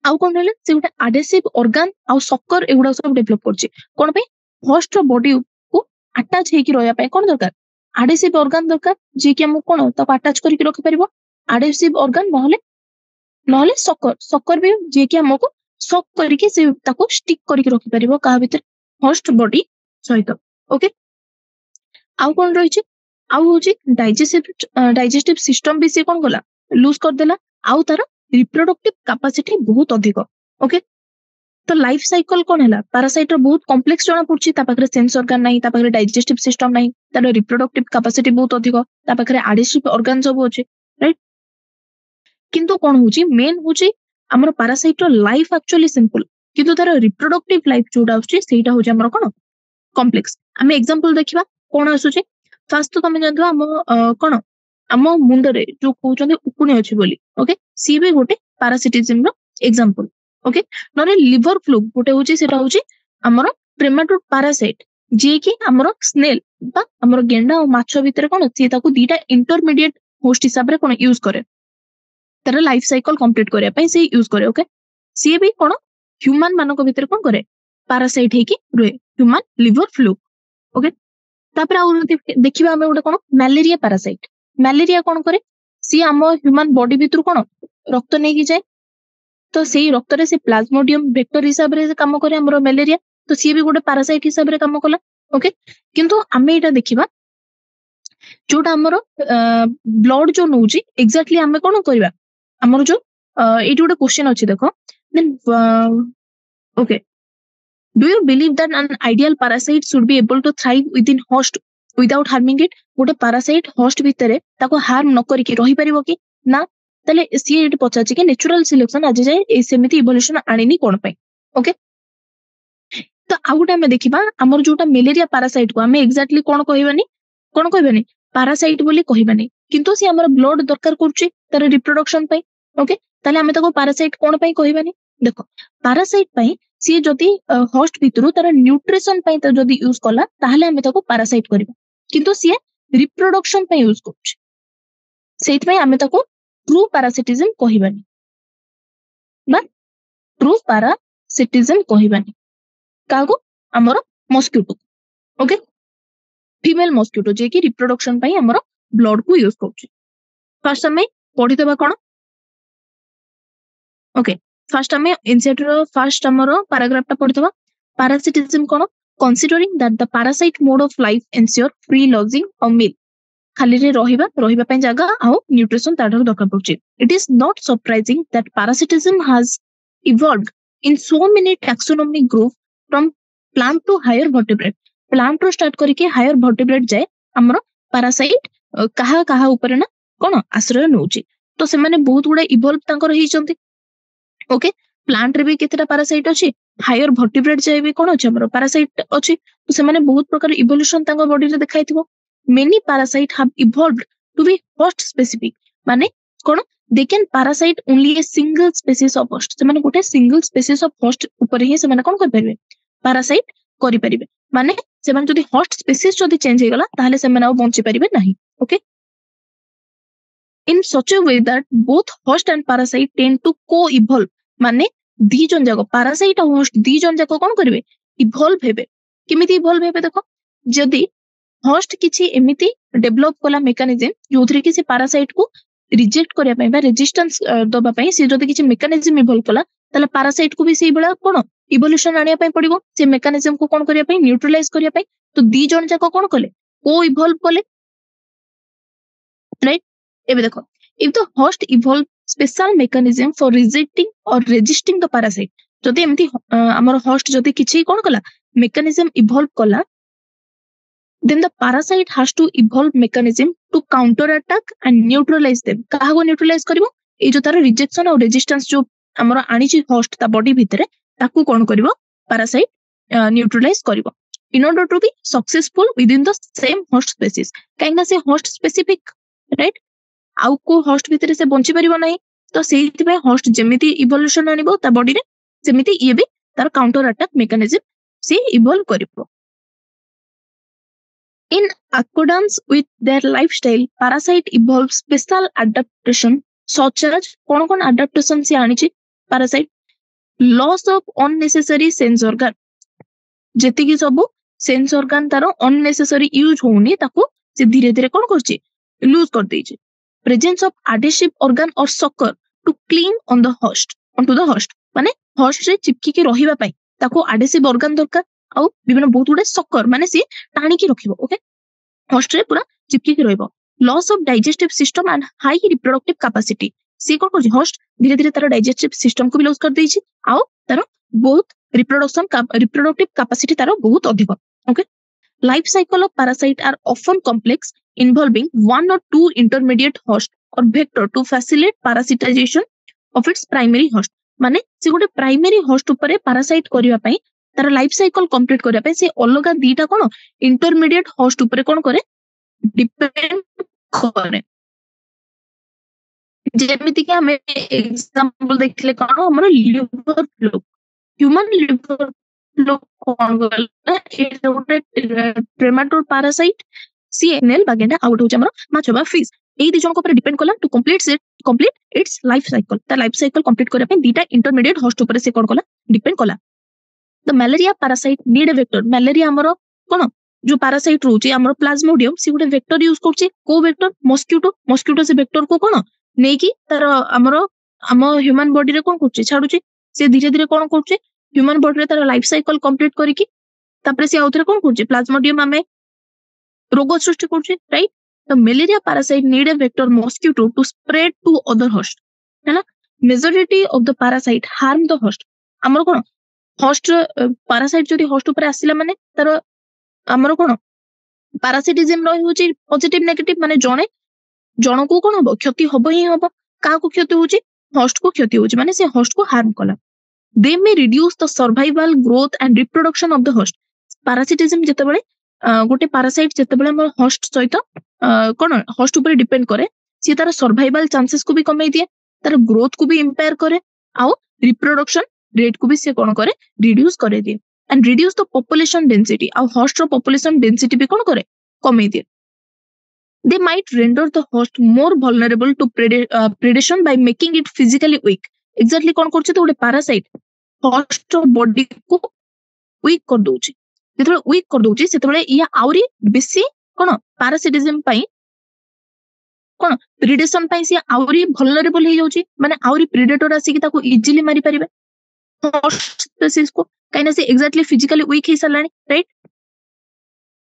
आउ कोन रहले से गोटे एडेसिव ऑर्गन आउ सकर एगुडा सब डेवलप करछि कोन पई होस्ट रो बॉडी को अटैच हेकि रहया पई कोन दरकार एडेसिव ऑर्गन दरकार जे कि हम कोन ता अटैच करि रखि परिबो एडेसिव ऑर्गन नहले सकर भी जे कि हमको सक करके से ताको स्टिक करके रखि परिबो का भीतर होस्ट बॉडी सहित ओके आउ कोन रहिछि आउ होछि डाइजेस्टिव सिस्टम भी से कोन गला लूज कर देला आउ तार रिप्रोडक्टिव कैपेसिटी बहुत अधिक ओके तो लाइफ साइकिल कोन हैला पैरासाइट रो बहुत कॉम्प्लेक्स जणा पड़छि ता पाखरे सेंस ऑर्गन नाही ता पाखरे डाइजेस्टिव सिस्टम नाही तार रिप्रोडक्टिव कैपेसिटी बहुत अधिक ता पाखरे एडेसिव ऑर्गन सब होछि राइट किंतु कोन होछि मेन होछि हमर पैरासाइट रो लाइफ एक्चुअली सिंपल किंतु तार रिप्रोडक्टिव लाइफ जोडा होछि सेटा होछि हमर कोन कॉम्प्लेक्स हमें एग्जांपल देखिबा कोन आसुछि फास्ट तो तमे जानथो हम कोन हम मुंड रे जो कहउछन उकुणी अछि बोली ओके सी भी गोटे पैरासिटिज्म रो एग्जांपल ओके नरे लिवर फ्लू गोटे होछि सेटा होछि हमर प्रेमाटोड पैरासाइट जे कि हमर स्नेल बा हमर गेंडा और माछ भीतर कोन सी ताको दीटा इंटरमीडिएट होस्ट हिसाब रे कोन यूज करे तार लाइफ साइकिल कंप्लीट करिया पई से यूज करे ओके सी भी कोन ह्यूमन मानको भीतर कोन करे पैरासाइट हे कि रहे ह्यूमन लिवर फ्लू ओके तापर आ देखिबा हम गोटे कोन मलेरिया पैरासाइट मलेरिया कोन करे सी हम ह्यूमन बॉडी भीतर कोन रक्त नै कि जाय तो सेही रक्त रे से प्लाज्मोडियम वेक्टर हिसाब रे काम करे हमरो मलेरिया तो सी भी गोटे पैरासाइट हिसाब रे काम कला ओके किंतु हमें एटा देखिबा जोटा हमरो ब्लड जो नउची एग्जैक्टली हमें कोन करबा हमरो जो एटी गोटे क्वेश्चन अछि देखो then okay do you believe that an ideal parasite should be able to thrive within host without harming it गोटे पैरासाइट होस्ट भितरे ताको हार्म न करिकि रहि परिबो कि ना तले सी एटी पचाछि कि नेचुरल सिलेक्शन आज जाय सेमिति इवोल्यूशन आनिनी कोन पई ओके तो आ गोटे हमें देखिबा हमर जोटा मलेरिया पैरासाइट को हमें एग्जैक्टली कोन कहबानी पैरासाइट बोली कहबानी किंतु सी हमर ब्लड दरकार करछि तार रिप्रोडक्शन पई ओके ताले हमें ताको पैरासाइट कोन पई कहबानी देखो पैरासाइट पई सी जदी होस्ट भितरु तार न्यूट्रिशन पई त जदी यूज कला ताहले हमें ताको पैरासाइट करबा किंतु सी रिप्रोडक्शन पई यूज करछि सेइत पई हमें ताको ट्रू पैरासिटिज्म कहबानी बा ट्रू पैरासिटिज्म कहबानी कागो हमर मस्किटो ओके फीमेल मस्किटो जे कि रिप्रोडक्शन पई हमर ब्लड को यूज करछि फर्स्ट हमें पढि देबा कोन ओके फर्स्ट हमें इनसेट रो फर्स्ट हमर पैराग्राफ ता पढि देबा parasitism cone considering that the parasite mode of life ensure free lodging और मील खाली रे रहिबा पई जगह आउ न्यूट्रिशन ताडर दरकार पड़छि it is not surprising that parasitism has evolved in so many taxonomic group from plant to higher vertebrate plant रो स्टार्ट करके हायर वर्टिब्रेट जाए हमरो पैरासाइट कहा कहा ऊपर ना कोन आश्रय नउची तो से माने बहुत गुडा इवॉल्व तांकर हिचंती ओके प्लांट रे भी केतेटा पैरासाइट अछि हायर वर्टिब्रेट जाए भी कोन अछि हमरो पैरासाइट अछि तो से माने बहुत प्रकार इवोल्यूशन तांकर बॉडी रे देखाइथिबो many parasite have evolved to be host specific माने कोन they can parasite only a single species of host से माने गोटे सिंगल स्पीसीज ऑफ होस्ट ऊपर ही से माने कोन कर परिबे पैरासाइट करि परिबे माने से माने जदी होस्ट स्पीसीज जदी चेंज हे गला ताले से माने बंची परिबे नाही okay in such a way that both host and parasite tend to co-evolve माने दी जन जाको पैरासाइट और होस्ट दी जन जाको कोन करिवे इवॉल्व हेबे किमिति इवॉल्व हेबे देखो जदी होस्ट किछि एमिति डेवलप कला मेकानिज्म जोथरे कि से पैरासाइट को रिजेक्ट करिया पई बा रेजिस्टेंस दबा पई से जदी किछि मेकानिज्म इवॉल्व कला तले पैरासाइट को भी सेही बळा कोन इवोल्यूशन आनिया पई पडिबो से मेकानिज्म को कोन करिया पई न्यूट्रलाइज करिया पई तो दी जन जाको कोन कले को इवॉल्व कले राइट एबे देखो if the host evolve special mechanism for rejecting or resisting the parasite जदि एमती हमर होस्ट जदि किछि कोन कला mechanism evolve कला then the parasite has to evolve mechanism to counter attack and neutralize them काहा को न्यूट्रलाइज करबो ए जो तार रिजेक्शन और रेजिस्टेंस जो हमर आनी छि होस्ट ता बॉडी भितरे ताकू कोन करबो पैरासाइट न्यूट्रलाइज करबो in order to be successful within the same host species काइना से होस्ट स्पेसिफिक राइट आउ को होस्ट भितरे से बंची परिबो नाही तो सेहिति पे होस्ट जेमिति इवोल्यूशन आनिबो ता बॉडी रे सेमिति ये भी तार काउंटर अटैक मेकानिज्म से इवॉल्व करिबो in accordance with their lifestyle parasite evolve special adaptation such as cone adaptation से आनी छि parasite loss of unnecessary sense organ जेति कि सब सेंस ऑर्गन तारो अननेसेसरी यूज होनी ताको से धीरे धीरे कोन करछि लूज कर दै छि presence of adhesive organ or sucker to cling on the host onto the host माने होस्ट रे चिपकी के रहिबा पई ताको adhesive organ दरकार आ विभिन्न बहुत गुडे सकर माने से टाणी के रखिबो ओके होस्ट रे पूरा चिपकी के रहइबो loss of digestive system and high reproductive capacity से कोन करछि होस्ट धीरे धीरे तार डाइजेस्टिव सिस्टम को भी लॉस कर दै छि आ तार बहुत रिप्रोडक्टिव कैपेसिटी तार बहुत अधिक okay life cycle of parasite are often complex involving one or two intermediate host or vector to facilitate parasitization of its primary host माने से गोटे प्राइमरी होस्ट ऊपर पैरासाइट करिवा पई तार लाइफ साइकिल कंप्लीट करिवा पई से अलगा दीटा कोन इंटरमीडिएट होस्ट ऊपर कोन करे डिपेंड करे जेमिति कि हमें एग्जांपल देखले कोन हमर liver fluke human liver fluke कोन गला इज गोटे ट्रेमाटोड पैरासाइट सीएनएल बागेना आउट हो हमर माछ बा फिश एई दी जन को ऊपर डिपेंड कला to complete its life cycle ता लाइफ साइकिल कंप्लीट करे पे दीटा इंटरमीडिएट होस्ट ऊपर से कोन कला डिपेंड कला the malaria parasite need a vector malaria हमर कोन जो पैरासाइट रहउची हमर प्लाज्मोडियम से गोटे वेक्टर यूज करची को वेक्टर मस्किटो से वेक्टर को कोन नै कि तार हमर ह्यूमन बॉडी रे कोन करची छाडुची से धीरे धीरे कोन करची ह्यूमन बॉडी रे तार लाइफ साइकिल कंप्लीट करिकी तापर से आउथरे कोन करची प्लाज्मोडियम हमें रोग सृष्टि करची right the malaria parasite need a vector mosquito to spread to other host है ना majority of the parasite harm the host हमर कोन होस्ट पैरासाइट जदी होस्ट ऊपर आसिला माने तार हमर कोन पैरासिटिज्म रही होची पॉजिटिव नेगेटिव माने जण को कोन हो क्षति होबो ही होबो का को क्षति होची होस्ट को क्षति होची माने से होस्ट को हार्म कला they may reduce the survival growth and reproduction of the host parasitism जते बेले गोटे पैरासाइट जते बेले हमर होस्ट सहित कोन होस्ट ऊपर डिपेंड करे से तार सर्वाइवल चांसेस को भी कमे दिए तार ग्रोथ को भी इंपेयर करे आ रिप्रोडक्शन रेट को भी से कोन करे रिड्यूस करे दिए and reduce the population density आ होस्ट रो पॉपुलेशन डेंसिटी भी कोन करे कमे दिए they might render the host more vulnerable to predation by making it physically weak exactly कोन करछ तो गोटे पैरासाइट होस्ट बॉडी को वीक कर दोछि जेतबे वीक कर दोछि सेतबे या आउरी बेसी कोन पैरासिटिज्म पई कोन प्रिडेशन पई से आउरी वल्नरेबल हे जाउछि माने आउरी प्रेडेटर आसी कि ताको इजीली मारी परिबे होस्ट स्पीसीज को काइना से एक्जेक्टली फिजिकली वीक हे सलानी राइट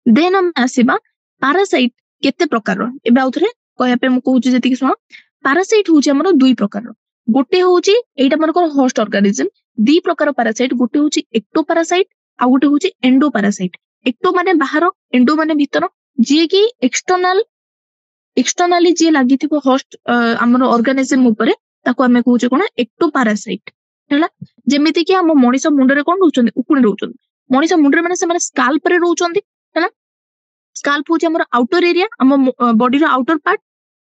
देन हम आसीबा पैरासाइट केते प्रकार एबे आउथरे कहया पे म कहूछि जेति कि सुनो पैरासाइट होछि हमर दुई प्रकार गोटे होछि एटा हमर होस्ट ऑर्गेनिज्म दी प्रकार पैरासाइट गोटे होछि एक्टोपैरासाइट आ गोटे होची एंडो पैरासाइट एक्टो माने बाहर एंडो माने भीतर जे कि एक्सटर्नाली जे लागि थिबो होस्ट हमर ऑर्गेनिज्म ऊपर ताको हमें कहूचे कोन एक्टो पैरासाइट हैला जेमिति कि हम मनीष मुंड रे कोन रहउचंदी उकुणी रहउचंदी मनीष मुंड रे माने से माने स्काल्प रे रहउचंदी हैला स्काल्प होची हमर आउटर एरिया हम बॉडी रो आउटर पार्ट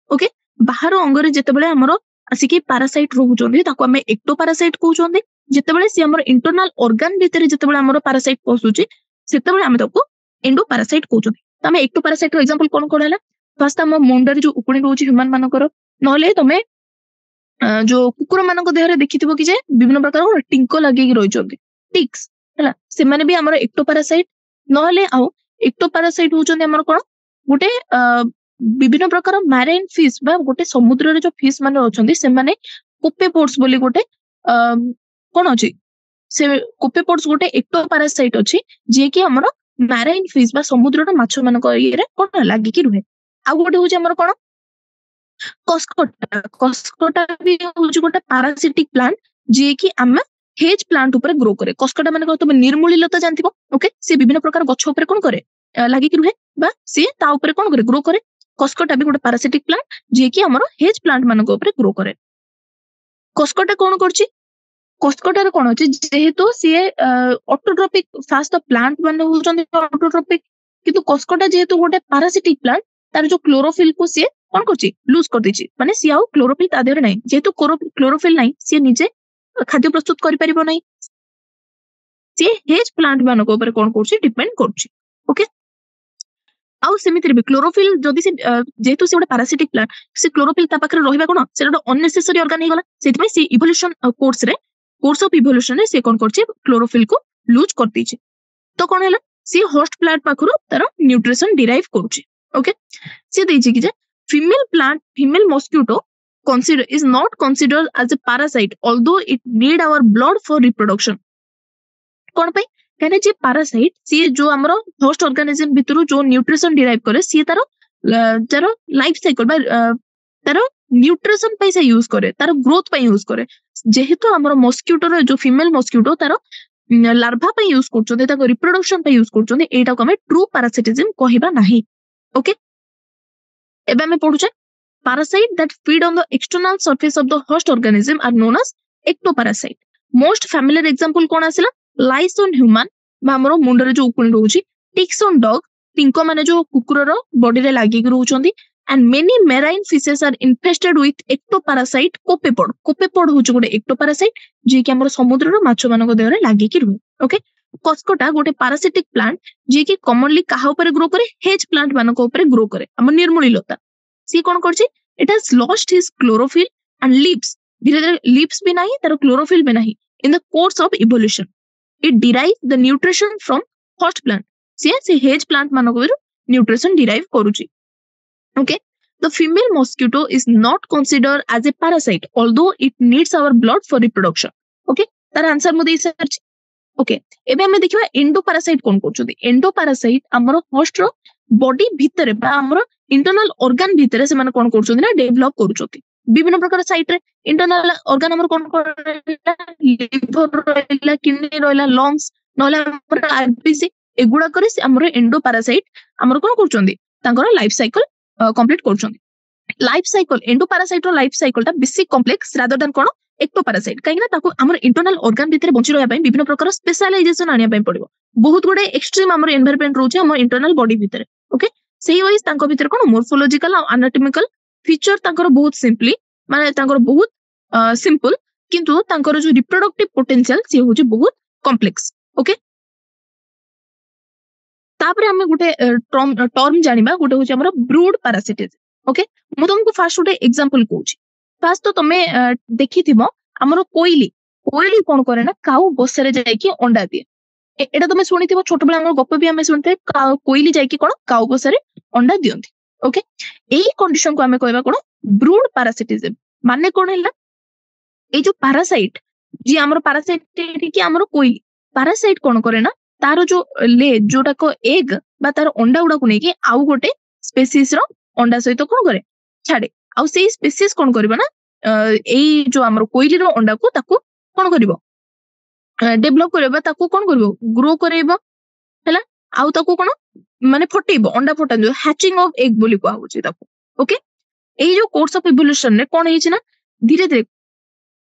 ओके बाहर अंग रे जेतेबेले हमर आसिकी पैरासाइट रहउचंदी ताको हमें एक्टो पैरासाइट कहउचंदी जेतेबेले से हमर इंटरनल ऑर्गन भीतर जेतेबेले हमर पैरासाइट पसुची सेतेबेले हम ताको एंडो पैरासाइट कहउचंदी त हमें एक्टो पैरासाइट रो एग्जांपल कोन कोन हैला फर्स्ट हम मुंडर जो उकुणी रहउची ह्यूमन मानकर नहले तमे जो कुकुर मानक देहरे देखिथिबो कि जे विभिन्न प्रकार टिंको लागि रहिचंदी टिक्स हैला से माने भी हमर एक्टो पैरासाइट नहले आउ एक्टो पैरासाइट होचंदी हमर कोन गोटे विभिन्न प्रकार मैराइन फिश बा गोटे समुद्र रे जो फिश माने होचंदी से माने कोपेपोड्स बोली गोटे कोन अछि से कोपेपोड्स गोटे एक्टो पैरासाइट अछि जे कि हमर मैराइन फिश बा समुद्र रो माछ मानक रे कोन लागि कि रुहे आ गोटे होची हमर कोन कस्कोटा भी होची गोटे पैरासिटिक प्लांट जे कि हम हेज प्लांट ऊपर ग्रो करे कस्कोटा माने को तुम निर्मूली लता जानथिबो ओके से विभिन्न प्रकार गछ ऊपर कोन करे लागि कि रुहे बा से ता ऊपर कोन करे ग्रो करे कस्कोटा भी गोटे पैरासिटिक प्लांट जे कि हमर हेज प्लांट मानक ऊपर ग्रो करे कस्कोटा कोन करची कस्कोटा रे कोन अछि जेहेतु से ऑटोट्रोपिक फास्ट प्लांट माने होचंदी ऑटोट्रोपिक किंतु कस्कोटा जेहेतु गोटे पैरासिटिक प्लांट तार जो क्लोरोफिल को से कोन करची लूज कर देची माने सी आउ क्लोरोफिल ता देहरे नै जेहेतु क्लोरोफिल नै से निजे खाद्य प्रस्तुत करि परिबो नै से हेज प्लांट मानक ऊपर कोन करची डिपेंड करची ओके आउ सेमिति भी क्लोरोफिल जदी से जेहेतु से गोटे पैरासिटिक प्लांट से क्लोरोफिल ता पाखरे रहिबा कोन से गोटे अननेसेसरी ऑर्गन हे गला सेति में से इवोल्यूशन कोर्स ऑफ इवोल्यूशन रे से कोन करची क्लोरोफिल को लूज कर देची तो कोन हैला से होस्ट प्लांट पाखरो तार न्यूट्रिशन डिराइव करची ओके से देची कि जे female mosquito is not considered as a parasite although it need our blood for reproduction कोन पे कहने जे पैरासाइट सी जो हमरो होस्ट ऑर्गेनिज्म भितरु जो न्यूट्रिशन डिराइव करे सी तारो लाइफ साइकिल बा तारो न्यूट्रिशन पे से यूज करे तारो ग्रोथ पे यूज करे जेहेतु हमरो मस्क्यूटो रो जो फीमेल मस्क्यूटो तारो लार्भा पे यूज करचोंदे ताको रिप्रोडक्शन पे यूज करचोंदे एटा को हमें ट्रू पैरासिटिज्म कहिबा नाही ओके एबे हमें पढुचे parasite that feed on the external surface of the host organism are known as ectoparasite most familiar example cone आसिला lice on human बा हमरो मुंडरे जो उकुणी रहउची ticks on dog टिंको माने जो कुकुर रो बॉडी रे लागि रहउचंदी and many marine fishes are infested with ectoparasite copepod होची गोटे ectoparasite जे कि हमरो समुद्र रो माछ मानको देह रे लागि कि रुहे ओके कस्कोटा गोटे पैरासिटिक प्लांट जे कि कॉमनली काहा ऊपर ग्रो करे हेज प्लांट मानको ऊपर ग्रो करे हम निर्मूली लता सी कोन करची it has lost his chlorophyll and leaves धीरे धीरे लीव्स भी नहीं तार क्लोरोफिल भी नहीं in the course of evolution it derive the nutrition from host plant से हेज प्लांट मानको न्यूट्रिशन डिराइव करूची okay the female mosquito is not considered as a parasite although it needs our blood for reproduction okay तार आंसर मु देई सरची ओके एबे हमें देखिबा एंडोपैरासाइट कोन करचोदी एंडोपैरासाइट हमरो होस्ट रो बॉडी भीतर बा हमरो इंटरनल ऑर्गन भीतर से माने कोन करचोदी ना डेवलप करचोती विभिन्न प्रकार साइट रे इंटरनल ऑर्गन हमरो कोन करला लिवर रहला किडनी रहला लंग्स नहले हमरो आरबीसी एगुडा करे हमरो एंडोपैरासाइट हमरो कोन करचोंदी तांकर लाइफ साइकिल कंप्लीट करचोंदी लाइफ साइकिल एंडोपैरासाइट रो लाइफ साइकिल ता बेसी कॉम्प्लेक्स रादर देन कोन एक्टोपैरासाइट काइना ताको हमर इंटरनल ऑर्गन भीतर बंची रहया पय विभिन्न प्रकार स्पेशलाइजेशन आनिया पय पड़िबो बहुत गुडे एक्सट्रीम हमर एनवायरनमेंट रोचे हमर इंटरनल बॉडी भीतर ओके सेही वाइज तांको भीतर कोन मोर्फोलॉजिकल और एनाटॉमिकल फीचर तांकर बहुत सिंपली माने तांकर बहुत सिंपल किंतु तांकर जो रिप्रोडक्टिव पोटेंशियल से होचे बहुत कॉम्प्लेक्स ओके तापरे हमें गुटे टर्म जानिबा गुटे होचे हमर ब्रूड पैरासिटिज्म ओके मु तुमको फास्ट गुटे एग्जांपल कहूची फास्ट तो तमे देखिथिबो हमर कोइली कोन करे ना काउ बसरे जाय कि अंडा दिए एटा तमे सुनिथिबो छोट बेला हमर गप्प भी हमें सुनते कोइली जाय कि कोन काउ बसरे अंडा दियंती ओके एई कंडीशन को हमें कहबा कोन ब्रूड पैरासिटिज्म माने कोन हैला ए जो पैरासाइट जी हमर पैरासाइट कि हमर कोइली पैरासाइट कोन करे ना तारो जो ले जोटा को एग बा तार अंडा उडा को नेकी आउ गोटे स्पेसीज रो अंडा सहित कोन करे छाडे आउ सेही स्पेसीज कोन करबा ना एई जो हमर कोइली रो अंडा को ताको कोन करबो डेभलप करबा ताको कोन करबो ग्रो करेबो हैला आउ ताको कोन माने फटेइबो अंडा फटा जो हैचिंग ऑफ एग बोली को होची ताको ओके एई जो कोर्स ऑफ इवोल्यूशन रे कोन हेची ना धीरे धीरे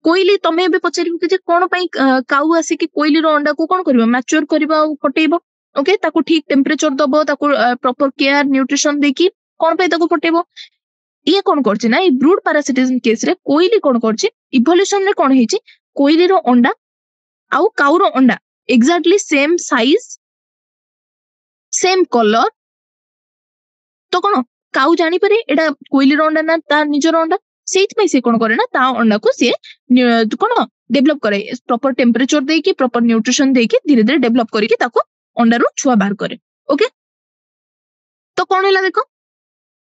कोइली तमे एबे पचारिबो कि जे कोन पई काउ आसी कि कोइली रो अंडा को कोन करबो मैच्योर करबो आ फटेइबो ओके ताको ठीक टेम्परेचर दबो ताको प्रॉपर केयर न्यूट्रिशन देकी कोन पई ताको फटेइबो ये कोन करछि ना ई ब्रूड पैरासिटिज्म केस रे कोइली कोन करछि इवोल्यूशन रे कोन हेछि कोइली रो अंडा आउ काउ रो अंडा exactly same size same colour तो कोन काउ जानि पारे एडा कोइली रो अंडा ना ता निजर अंडा सेइत पई से कोन करे ना ता अंडा को से कोन डेवलप करे प्रॉपर टेम्परेचर देकी प्रॉपर न्यूट्रिशन देकी धीरे धीरे डेवलप करके ताको अंडा रो छुआ बाहर करे ओके तो कोन हैला देखो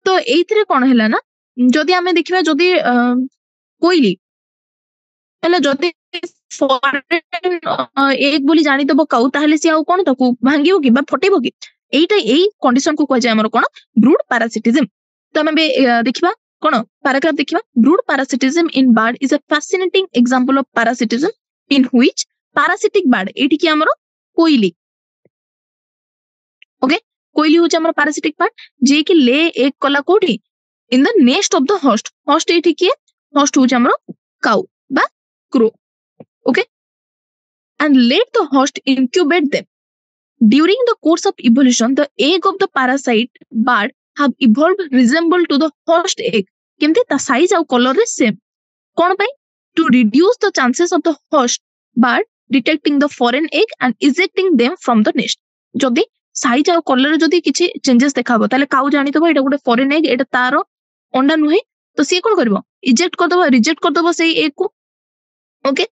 तो एइथरे कोन हैला ना जदी हमें देखिबा जदी कोइली हैला जदी फॉरेन एक बोली जानि दबो काउ ताहले से आउ कोन ताको भांगियो कि बा फटेबो कि एइटा एई कंडीशन को कहै हमर कोन ब्रूड पैरासिटिज्म तो हमें देखिबा कोन पैराग्राफ देखिबा brood parasitism in bird is a fascinating example of parasitism in which parasitic bird eighty कि हमर कोइली ओके कोइली होच हमर पैरासिटिक बर्ड जे कि ले एक कला कोठी in the nest of the host host eighty कि होस्ट होच हमर काउ बा crow okay and let the host incubate them during the course of evolution the egg of the parasite bird have evolved resemble to the host egg केमते ता size और color रे same कोन पई to reduce the chances of the host bird detecting the foreign egg and ejecting them from the nest जदी size और color जदी किछि changes देखाबो ताले काउ जानि तबो एटा गुटे foreign egg एटा तारो अंडा नुहे तो से कोन करबो eject कर दबो reject कर दबो सेई egg को ओके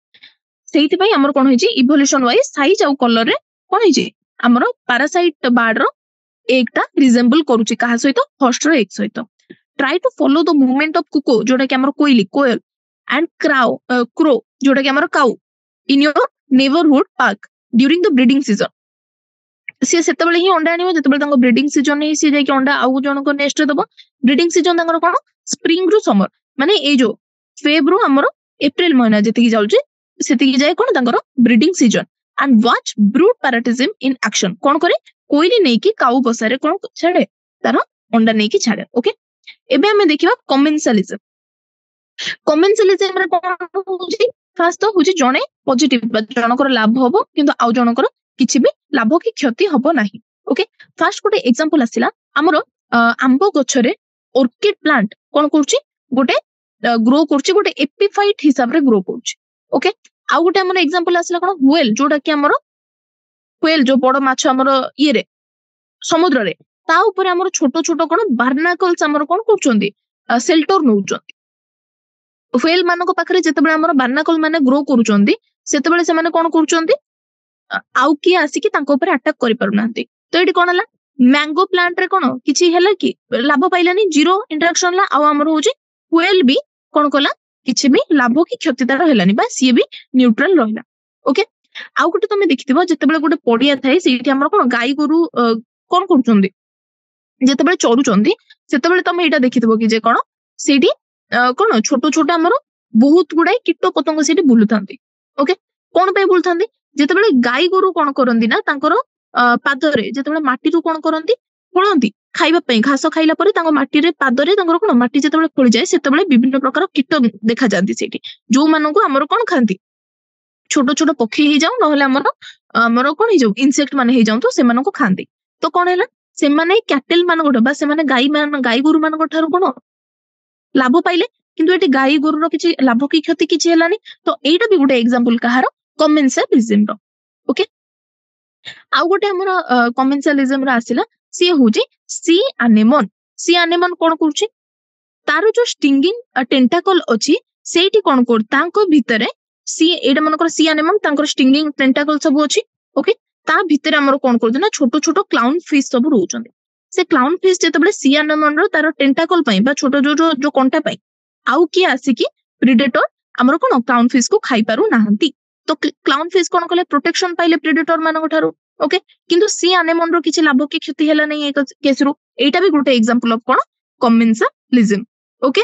सेइति पई हमर कोन होइछि इवोल्यूशन वाइज साइज और कलर रे कोन होइछि हमर पैरासाइट बार्ड रो एकटा रिजेंबल करूछि कहा सहित होस्ट रो एक सहित try to follow the movement of cuckoo जोटा कि हमर कोइली कोयल एंड क्रो जोटा कि हमर cow in your neighbourhood park during the breeding season से सेतेबेले ही अंडा आनिबो जेतेबेले तांको ब्रीडिंग सीजन ही से जाय कि अंडा आउ जण को नेक्स्ट दबो ब्रीडिंग सीजन तांकर कोन स्प्रिंग रो समर माने ए जो फेब रो हमर एप्रिल महीना जेति कि जाउछि सेति जाय कोन तांकर breeding season and watch brood parasitism in action कोन करे कोइली नै कि काउ बसारे कोन छाडे तार अंडा नै कि छाडे ओके एबे हमें देखिबा कमेंसलिज्म रे कोन होउची फर्स्ट तो होउची जणे पॉजिटिव जनकर लाभ होबो किंतु आउ जनकर किछि भी लाभ कि क्षति होबो नाही ओके फर्स्ट गोटे एग्जांपल आसिला हमरो आंबो गछरे ऑर्किड प्लांट कोन करची गोटे ग्रो करची गोटे एपिफाइट हिसाब रे ग्रो करची ओके आउ गोटे हमर एग्जांपल आसिला कोन व्हेल जोटा कि हमर व्हेल जो बड़ माछ हमर ये रे समुद्र रे ता ऊपर हमर छोटो छोटो कोन बार्नाकल्स हमर कोन करचोंदी शेल्टर नउचोंदी व्हेल मानको पाखरे जेतेबेले हमर बार्नाकल माने ग्रो करूचोंदी सेतेबेले से माने कोन करूचोंदी आउ की आसी कि तांको ऊपर अटैक करि पारु नांती तो एटी कोन हला मैंगो प्लांट रे कोन किछि हला कि लाभ पाइलानी जीरो इंटरेक्शन ला आउ हमर होची व्हेल भी कोन कला किछि भी लाभ कि क्षति तार हेलानी बा सी भी न्यूट्रल रहला ओके आउ गोटे तमे देखिथिबो जेतेबेले गोटे पडिया थाए सेठी हमर कोन गाई गोरु कोन करचोंदी जेतेबेले चरुचोंदी सेतेबेले तमे एटा देखिथिबो कि जे कोन सेठी कोन छोटो छोटो हमर बहुत गुडाई कीट पतंग सेठी बुलुथांती ओके कोन पे बुलुथांती जेतेबेले गाई गोरु कोन करंदी ना तांकर पादरे जेतेबेले माटी रु कोन करंती खोलंती खाइबा पई घास खाइला परे तांको माटी रे पादरे तांकर कोन माटी जेतेबेले खोली जाय सेतेबेले विभिन्न प्रकार कीट देखा जांती सेठी जो मानको हमर कोन खांती छोटो छोटो पक्षी ही जाऊ नहले हमर कोन ही जाऊ इंसेक्ट माने ही जाऊ तो से मानको खांती तो कोन हैला से माने कैटल मानको बा से माने गाई गोरु मानको ठारू कोन लाभ पाइले किंतु एटी गाई गोरु रो किछि लाभ की क्षति किछि हेलानी तो एटा भी गुटे एग्जांपल कहार कमेंसलिज्म रो ओके आउ गोटे हमर कमेंसलिज्म रो आसिला सी होची सी एनेमन कोन करछि तारो जो स्टिंगिंग टेंटाकल अछि सेठी कोन कर तांको भितरे सी एटा मनकर सी एनेमन तांकर स्टिंगिंग टेंटाकल सब अछि ओके ता भितरे हमर कोन कर ना छोटो छोटो क्लाउन फिश सब रहउचंदी से क्लाउन फिश जेतेबेले सी एनेमन रो तारो टेंटाकल पई बा छोटो जो जो कंटा पई आउ की आसी कि प्रेडेटर हमर कोन क्लाउन फिश को खाइ पारु नाहंती तो क्लाउन फिश कोन कले प्रोटेक्शन पाइले प्रेडेटर मानको ठारू ओके किंतु सी एनेमन रो किछि लाभ की क्षति हेला नै एक केस रो एटा भी गुटे example of cone commensalism okay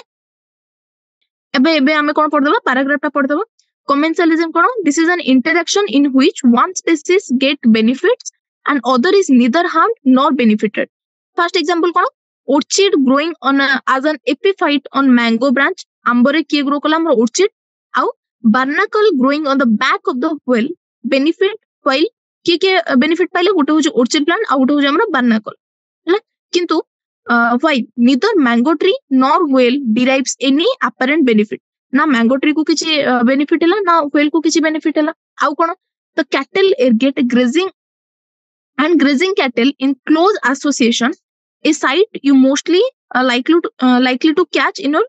एबे हमें कोन पढ देबा पैराग्राफ ता पढ देबा Commensalism kono? This is an interaction in which one species get benefits and other is neither harmed nor benefited. First example kono? Orchid growing on as an epiphyte on mango branch. Ambore kiye grow kala amar orchid. Au barnacle growing on the back of the whale benefit while kiye benefit paile gote hoje orchid plant au gote hoje amar barnacle. Hela kintu why neither mango tree nor whale derives any apparent benefit. ना मैंगो ट्री को किसी बेनिफिट है ना व्हेल को किसी बेनिफिट है आउ कोन the cattle get grazing and grazing cattle in close association a site you mostly likely to catch in your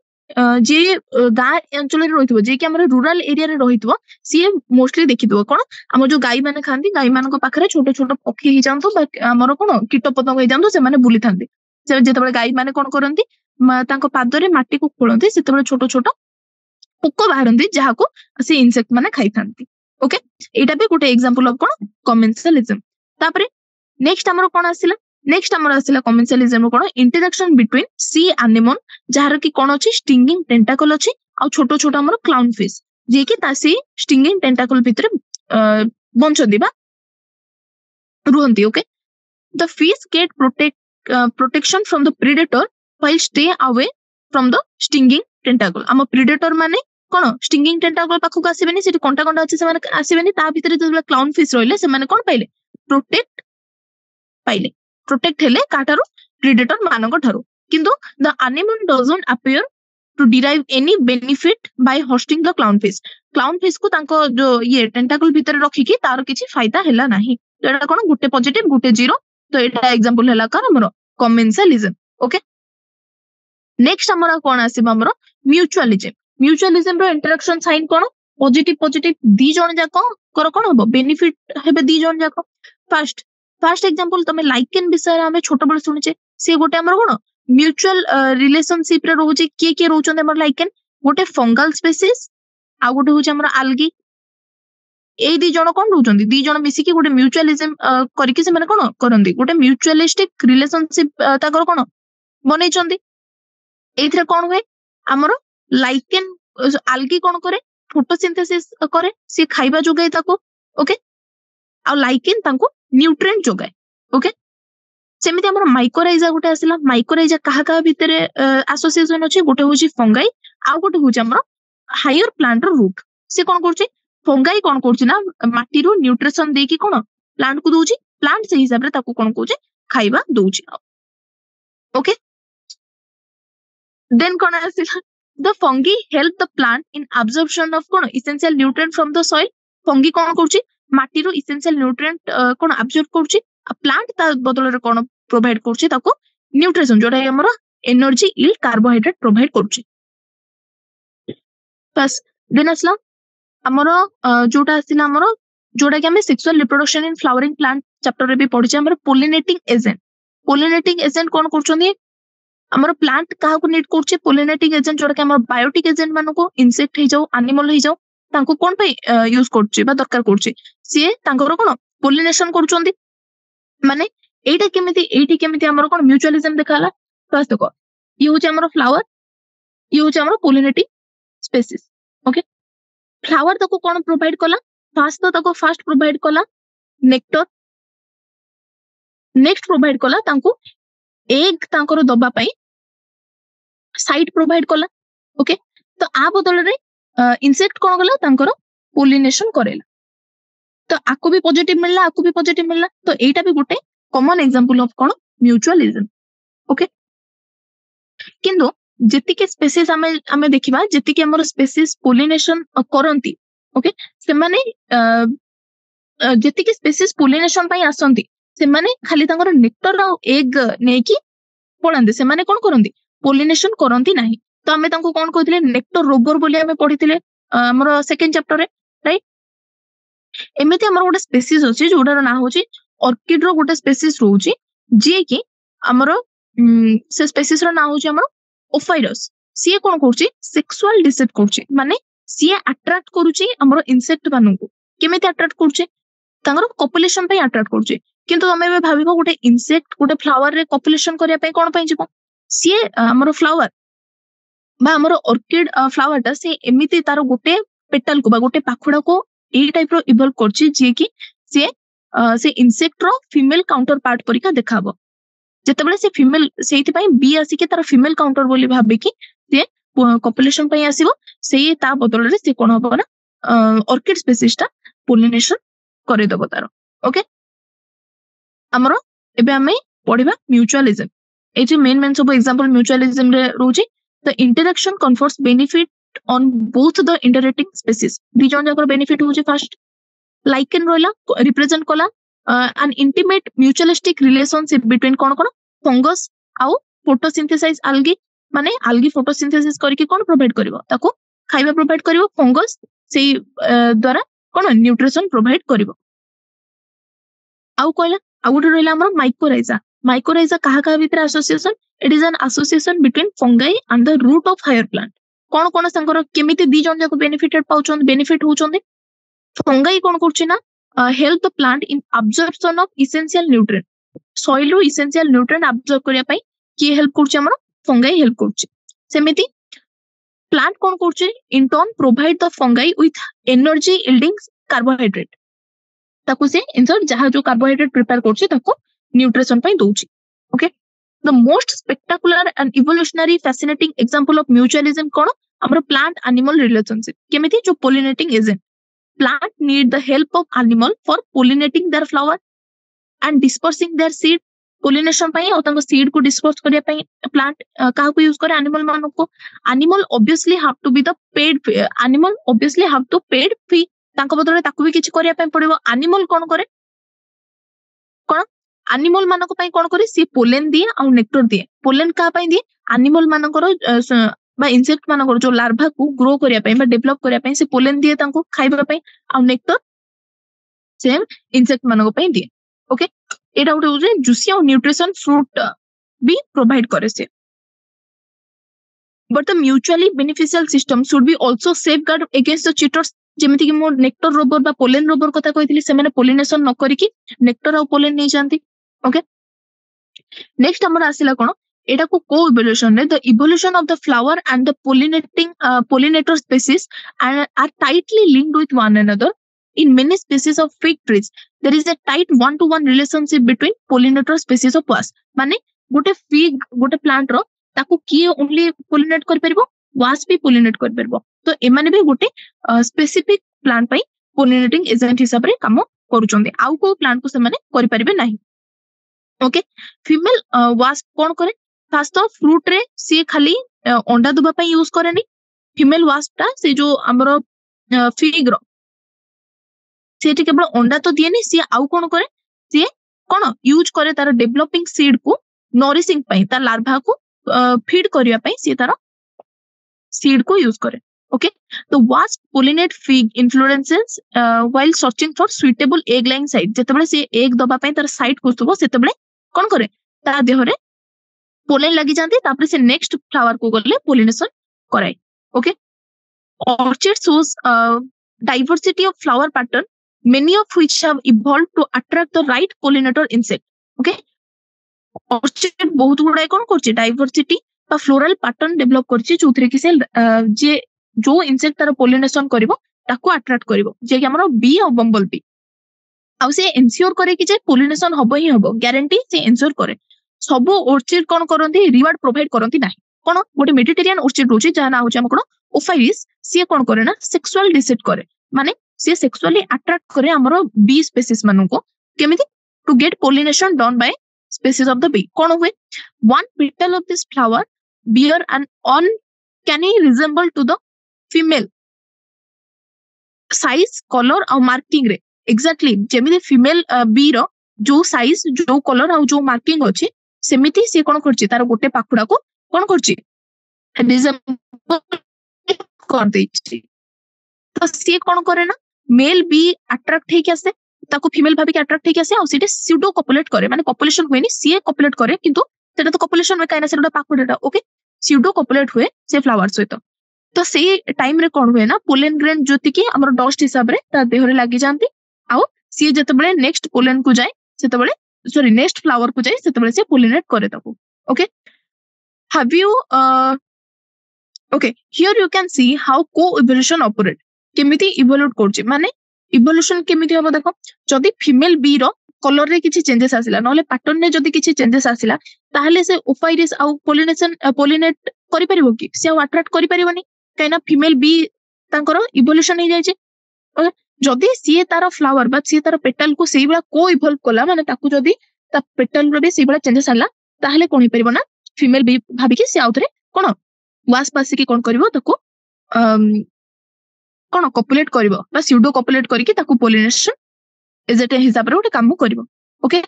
जे गाँ अंचल रही जे कि रूराल एरिया रही सी मोस्टली देखिथो कौन आम जो गाई मैंने खाती गाई मान पाखे छोट छोट पक्षी ही जातु आमर कौन कीट पतंग हो जातु से बुली था जो गाई मैंने कौन करती पादरे माटी को खोलती से छोट छोट पोक बाहरती जहाँ को से इनसेक्ट माने खाई थांती ओके एटा भी गोटे एग्जांपल ऑफ कोन कमेंसलिज्म तापरे नेक्स्ट हमरो कोन आसिला नेक्स्ट हमरो आसिला कमेंसलिज्म कोन इंटरेक्शन बिटवीन सी एनिमल जहार की कोन अछि स्टिंगिंग टेंटाकल अछि आ छोटो छोटो हमरो क्लाउन फिश जे कि तासी स्टिंगिंग टेंटाकल भितर बंचंदी बा रुहंती okay the fish get protection from the predator while stay away from the stinging tentacle आम प्रेडेटर माने कोन स्टिंगिंग टेंटाकल पाखक आसीबेनी सेठी कंटा कंटा अछि से माने आसीबेनी ता भितर जे क्लाउन फिश रहले से माने कोन पाइले प्रोटेक्ट हेले काटारो प्रेडेटर मानक ठारो किंतु the animal doesn't appear to derive any benefit by hosting the clown fish को तांको जो ये टेंटाकल भितर रखी की तार किछि फायदा हैला नाही एटा कोन गुटे पॉजिटिव गुटे जीरो तो एटा एग्जांपल हैला कर हमरो कमेंसलिज्म ओके नेक्स्ट हमरा कोन आसीबा हमरो म्यूचुअलिज्म रो इंटरेक्शन साइन कोन पॉजिटिव दी जण जाको कर कोन हबो बेनिफिट हेबे दी जण जाको फर्स्ट एग्जांपल तमे लाइकेन विषय हमें छोट बड़ सुनिचे से गोटे हमर कोन म्यूचुअल रिलेशनशिप रे रहउचे के रहउचन हमर लाइकेन गोटे फंगल स्पीसीज आ गोटे होचे हमर आल्गी ए दी जण कोन रहउचन दी जण मिसी के गोटे म्यूचुअलिज्म करिके से माने कोन करंदी गोटे म्यूचुअलिस्टिक रिलेशनशिप ताकर कोन बनै चंदी एथरे कोन होय हमर लाइकेन आल्गी कोन करे फोटोसिंथेसिस करे से खाइबा जोगाय ताको ओके आ लाइकेन ताको न्यूट्रिएंट जोगाय ओके सेमिति हमर माइकोराइजा गोटे आसिला माइकोराइजा कहा भितरे एसोसिएशन अछि गोटे होची फंगाई आ गोटे होची हमर हायर प्लांट रो रूट से कोन करछि फंगाई कोन करछि ना माटी रो न्यूट्रिशन दे की कोन प्लांट को दोछि प्लांट से हिसाब रे ताको कोन करछि खाइबा दोछि ओके देन कोन आसिला the fungi help the plant in absorption of कोन essential nutrient from the soil fungi कोन करछि माटी रो essential nutrient कोन absorb करछि आ प्लांट ता बदल रे कोन प्रोवाइड करछि ताको न्यूट्रिशन जोटा हमर एनर्जी यील्ड कार्बोहाइड्रेट प्रोवाइड करछि बस देन असला हमर जोटा आसिला हमर जोटा कि हमें sexual reproduction in flowering plant chapter रे भी पढिछे हमर पोलिनेटिंग एजेंट कोन करछन्ती हमर प्लांट काहा को नीड करछे पोलिनेटिंग एजेंट जोटा कि हमर बायोटिक एजेंट मानो को इंसेक्ट हे जाऊ एनिमल हे जाऊ तांको कोन पे यूज करछे बा दरकार करछे से तांकर कोन पोलिनेशन करछन्ती माने एटा केमिति हमर कोन म्यूचुअलिज्म देखाला फर्स्ट देखो ये होचे हमर फ्लावर ये होचे हमर पोलिनेटिंग स्पीसीज ओके फ्लावर तको कोन प्रोवाइड कला फर्स्ट प्रोवाइड कला नेक्टर नेक्स्ट प्रोवाइड कला तांको एग तांकर दबा पई साइट प्रोवाइड कला ओके तो आ बदल रे इंसेक्ट कोन गला तांकर पोलिनेशन करेला तो आको भी पॉजिटिव मिलला तो एटा भी गोटे common example of cone mutualism okay किंतु जेतिके स्पीसीज हमें देखिबा जेतिके हमर स्पीसीज पोलिनेशन करंती ओके से माने जेतिके स्पीसीज पोलिनेशन पई आसंती से माने खाली तांकर नेक्टर आ एग नेकी पळांदे से माने कोन करंती पोलिनेशन करंती नाही तो हमें तांको कोन कहथिले नेक्टर रोबर बोली हमें पढिथिले हमर सेकंड चैप्टर रे राइट एमिति हमर गोटे स्पीसीज अछि जोडार ना होची ऑर्किड रो गोटे स्पीसीज रहउची जे कि हमर से स्पीसीज रो ना होची हमर ओफाइरस सी कोन करची सेक्सुअल डिसेट करची माने सी अट्रैक्ट करूची हमर इंसेक्ट माननको केमिति अट्रैक्ट करची तांगर पॉपुलेशन पे अट्रैक्ट करची किंतु हमें भी भाबिबो गोटे इंसेक्ट गोटे फ्लावर रे पॉपुलेशन करिया पे कोन पई जिवो सी हमर फ्लावर बा हमर ऑर्किड फ्लावर ता से एमिति तारो गोटे पेटल को गोटे पाखुड़ा को एई टाइप रो इवॉल्व करछि जे कि से इंसेक्ट रो फीमेल काउंटर पार्ट परिका देखाबो जेतेबेले से फीमेल सेइति पई बी आसी के तार फीमेल काउंटर बोली भाबे कि से पॉपुलेशन पई आसीबो से ता बदल रे से कोन होबो ना ऑर्किड स्पीसीज ता पोलिनेशन करे दबो तार ओके हमरो एबे हमें पढिबा म्यूचुअलिज्म ए जे मेन सब एग्जांपल म्यूचुअलिज्म रे रोजी the interaction confers benefit on both the interacting species दी जन जाकर बेनिफिट होजे फर्स्ट लाइकेन रोला रिप्रेजेंट कला an intimate mutualistic relationship between कोन कोन फंगस आउ फोटोसिंथेसाइज algae माने algae फोटोसिंथेसिस करके कोन प्रोवाइड करबो ताको खाइबा प्रोवाइड करबो फंगस सेई द्वारा कोन न्यूट्रिशन प्रोवाइड करबो आउ कहला आउ गुटे रहला हमर माइकोराइजा कहा कहा भीतर association it is an association between fungi and the root of higher plant कोन कोन संकर केमिति दी जन जाको बेनिफिट होचोंदे फंगाई कोन करछि ना help the plant in absorption of essential nutrient soil ro essential nutrient absorb करिया पई की हेल्प करछि हमर fungi हेल्प करछि सेमिति plant कोन करछि in turn provide the fungi with energy yielding carbohydrate ताको से इंसर्ट जहा जो कार्बोहाइड्रेट प्रिपेयर करछि ताको न्यूट्रिशन पई दोछि okay the most spectacular and evolutionary fascinating example of mutualism कोन हमर plant animal relationship केमिति जो pollinating agent plant need the help of animal for pollinating their flower and dispersing their seed pollination ପାଇଁ ଆଉ ତାଙ୍କ seed को disperse କରିବା ପାଇଁ plant କାହାକୁ यूज करे animal ମାନଙ୍କୁ animal obviously have to be the paid fee ତାଙ୍କ ବଦଳରେ ତାକୁ ବି କିଛି କରିବା ପାଇଁ ପଡିବ animal कोन करे कोन animal ମାନଙ୍କ ପାଇଁ कोन करे सी pollen दिए ଆଉ nectar दिए pollen का ପାଇଁ दिए animal ମାନଙ୍କର बा इंसेक्ट मानकर जो लार्भा को ग्रो करिया पई बा डेवलप करिया पई से पोलन दिए तांको खाइबा पई आ नेक्टर सेम इंसेक्ट मानको पई दिए ओके एटा उठे जे जूसी और न्यूट्रिशन फ्रूट भी प्रोवाइड करे से but the mutually beneficial system should be also safeguard against the cheaters जेमिति कि मो नेक्टर रोबर बा पोलन रोबर कथा कहितली से माने पोलिनेशन न करी कि नेक्टर और पोलन नै जानती ओके नेक्स्ट हमर आसिला कोन एटा को co-evolution रे the evolution of the flower and the pollinator species are tightly linked with one another in many species of fig trees there is a tight one to one relationship between pollinator species of wasp माने गोटे fig गोटे plant रो ताको की only pollinate कर परबो wasp भी pollinate कर परबो तो ए माने भी गोटे specific plant पई pollinating agent हिसाब रे काम करूचोंदे आउ को plant को से माने करि परबे नाही ओके फीमेल wasp कोन करे फास्ट तो फ्रूट रे सी खाली अंडा दुबा पई यूज करेनी फीमेल वास्प ता से जो हमरो फिग रो सेठी केवल अंडा तो दिएनी सी आउ कोन करे सी कोन यूज करे तार डेवलपिंग सीड को नरिशिंग पई तार लार्भा को फीड करिया पई सी तार सीड को यूज करे ओके तो wasp pollinate fig inflorescences while searching for suitable egg laying site जेतेबेले सी एग दबा पई तार साइट खोजतबो सेतेबेले कोन करे ता देहरे पोलन लगी जाती तापर से नेक्स्ट फ्लावर को गले पोलिनेशन कराए okay orchid shows diversity of flower pattern many of which have evolved to attract the right pollinator insect okay orchid बहुत गुडाय कोन करछि डाइवर्सिटी बा फ्लोरल पैटर्न डेवलप करछि जोथरे कि से जे जो इंसेक्ट तार पोलिनेशन करबो ताको अट्रैक्ट करबो जे कि हमरो बी और बम्बल बी आ से एन्श्योर करे कि जे पोलिनेशन होबो ही होबो गारंटी से एन्श्योर करे सब ऑर्चिड कोन करंती रिवार्ड प्रोवाइड करंती नाही कोन गोटे मेडिटेरियन ऑर्चिड रोची जा ना होची हम कोन ओफाइरिस सी कोन करे ना सेक्सुअल डिसेट करे माने सी सेक्सुअली अट्रैक्ट करे हमरो बी स्पीसीज मानु को केमिति to get pollination done by species of the bee कोन हुए one petal of this flower bear an uncanny resemble to the female size colour और मार्किंग रे एग्जैक्टली जेमिति फीमेल बी रो जो साइज जो कलर और जो मार्किंग अछि सेमिति से कोन करछि तार गोटे पाखुडा को कोन करछि रिजेंबल कर देछि तो से कोन करे ना मेल बी अट्रैक्ट हे के आसे ताको फीमेल भाबी के अट्रैक्ट हे के आसे और सीटे स्यूडो कॉपुलेट करे माने कॉपुलेशन होएनी सी कॉपुलेट करे किंतु सेटा तो कॉपुलेशन में काइना सेटा पाखुडाटा ओके स्यूडो कॉपुलेट हुए से फ्लावर सहित तो से टाइम रे कोन हुए ना पोलन ग्रेन जोति के हमर डस्ट हिसाब रे ता देहरे लागि जानती आ सी जतबेले नेक्स्ट पोलन को जाय सेतबेले सॉरी नेक्स्ट फ्लावर को जाय सेतबेले से पोलिनेट करे ताको okay have you okay here you can see how co-evolution operate केमिति इवोल्यूट करछि माने इवोल्यूशन केमिति हबो देखो जदि फीमेल बी रो कलर रे किछि चेंजेस आसिला नले पैटर्न रे जदि किछि चेंजेस आसिला ताहले से ओफाइरिस आउ पोलिनेट करि परिबो कि से अट्रैक्ट करि परिबोनी काइना फीमेल बी तांकर इवोल्यूशन हे जाय छै जदि सी तार फ्लावर बा सी तार पेटल को सेही बला को इवॉल्व कला माने ताकू जदि ता पेटल रो भी सेही बला चेंजेस आला ताहले कोन हे परिबो ना फीमेल बी भाबी कि से आउथरे कोन वास पासी कि कोन करबो ताकू कोन कॉपुलेट करबो बा स्यूडो कॉपुलेट करिकि ताकू पोलिनेशन एजेट हिसाब रे ओटे काम करबो ओके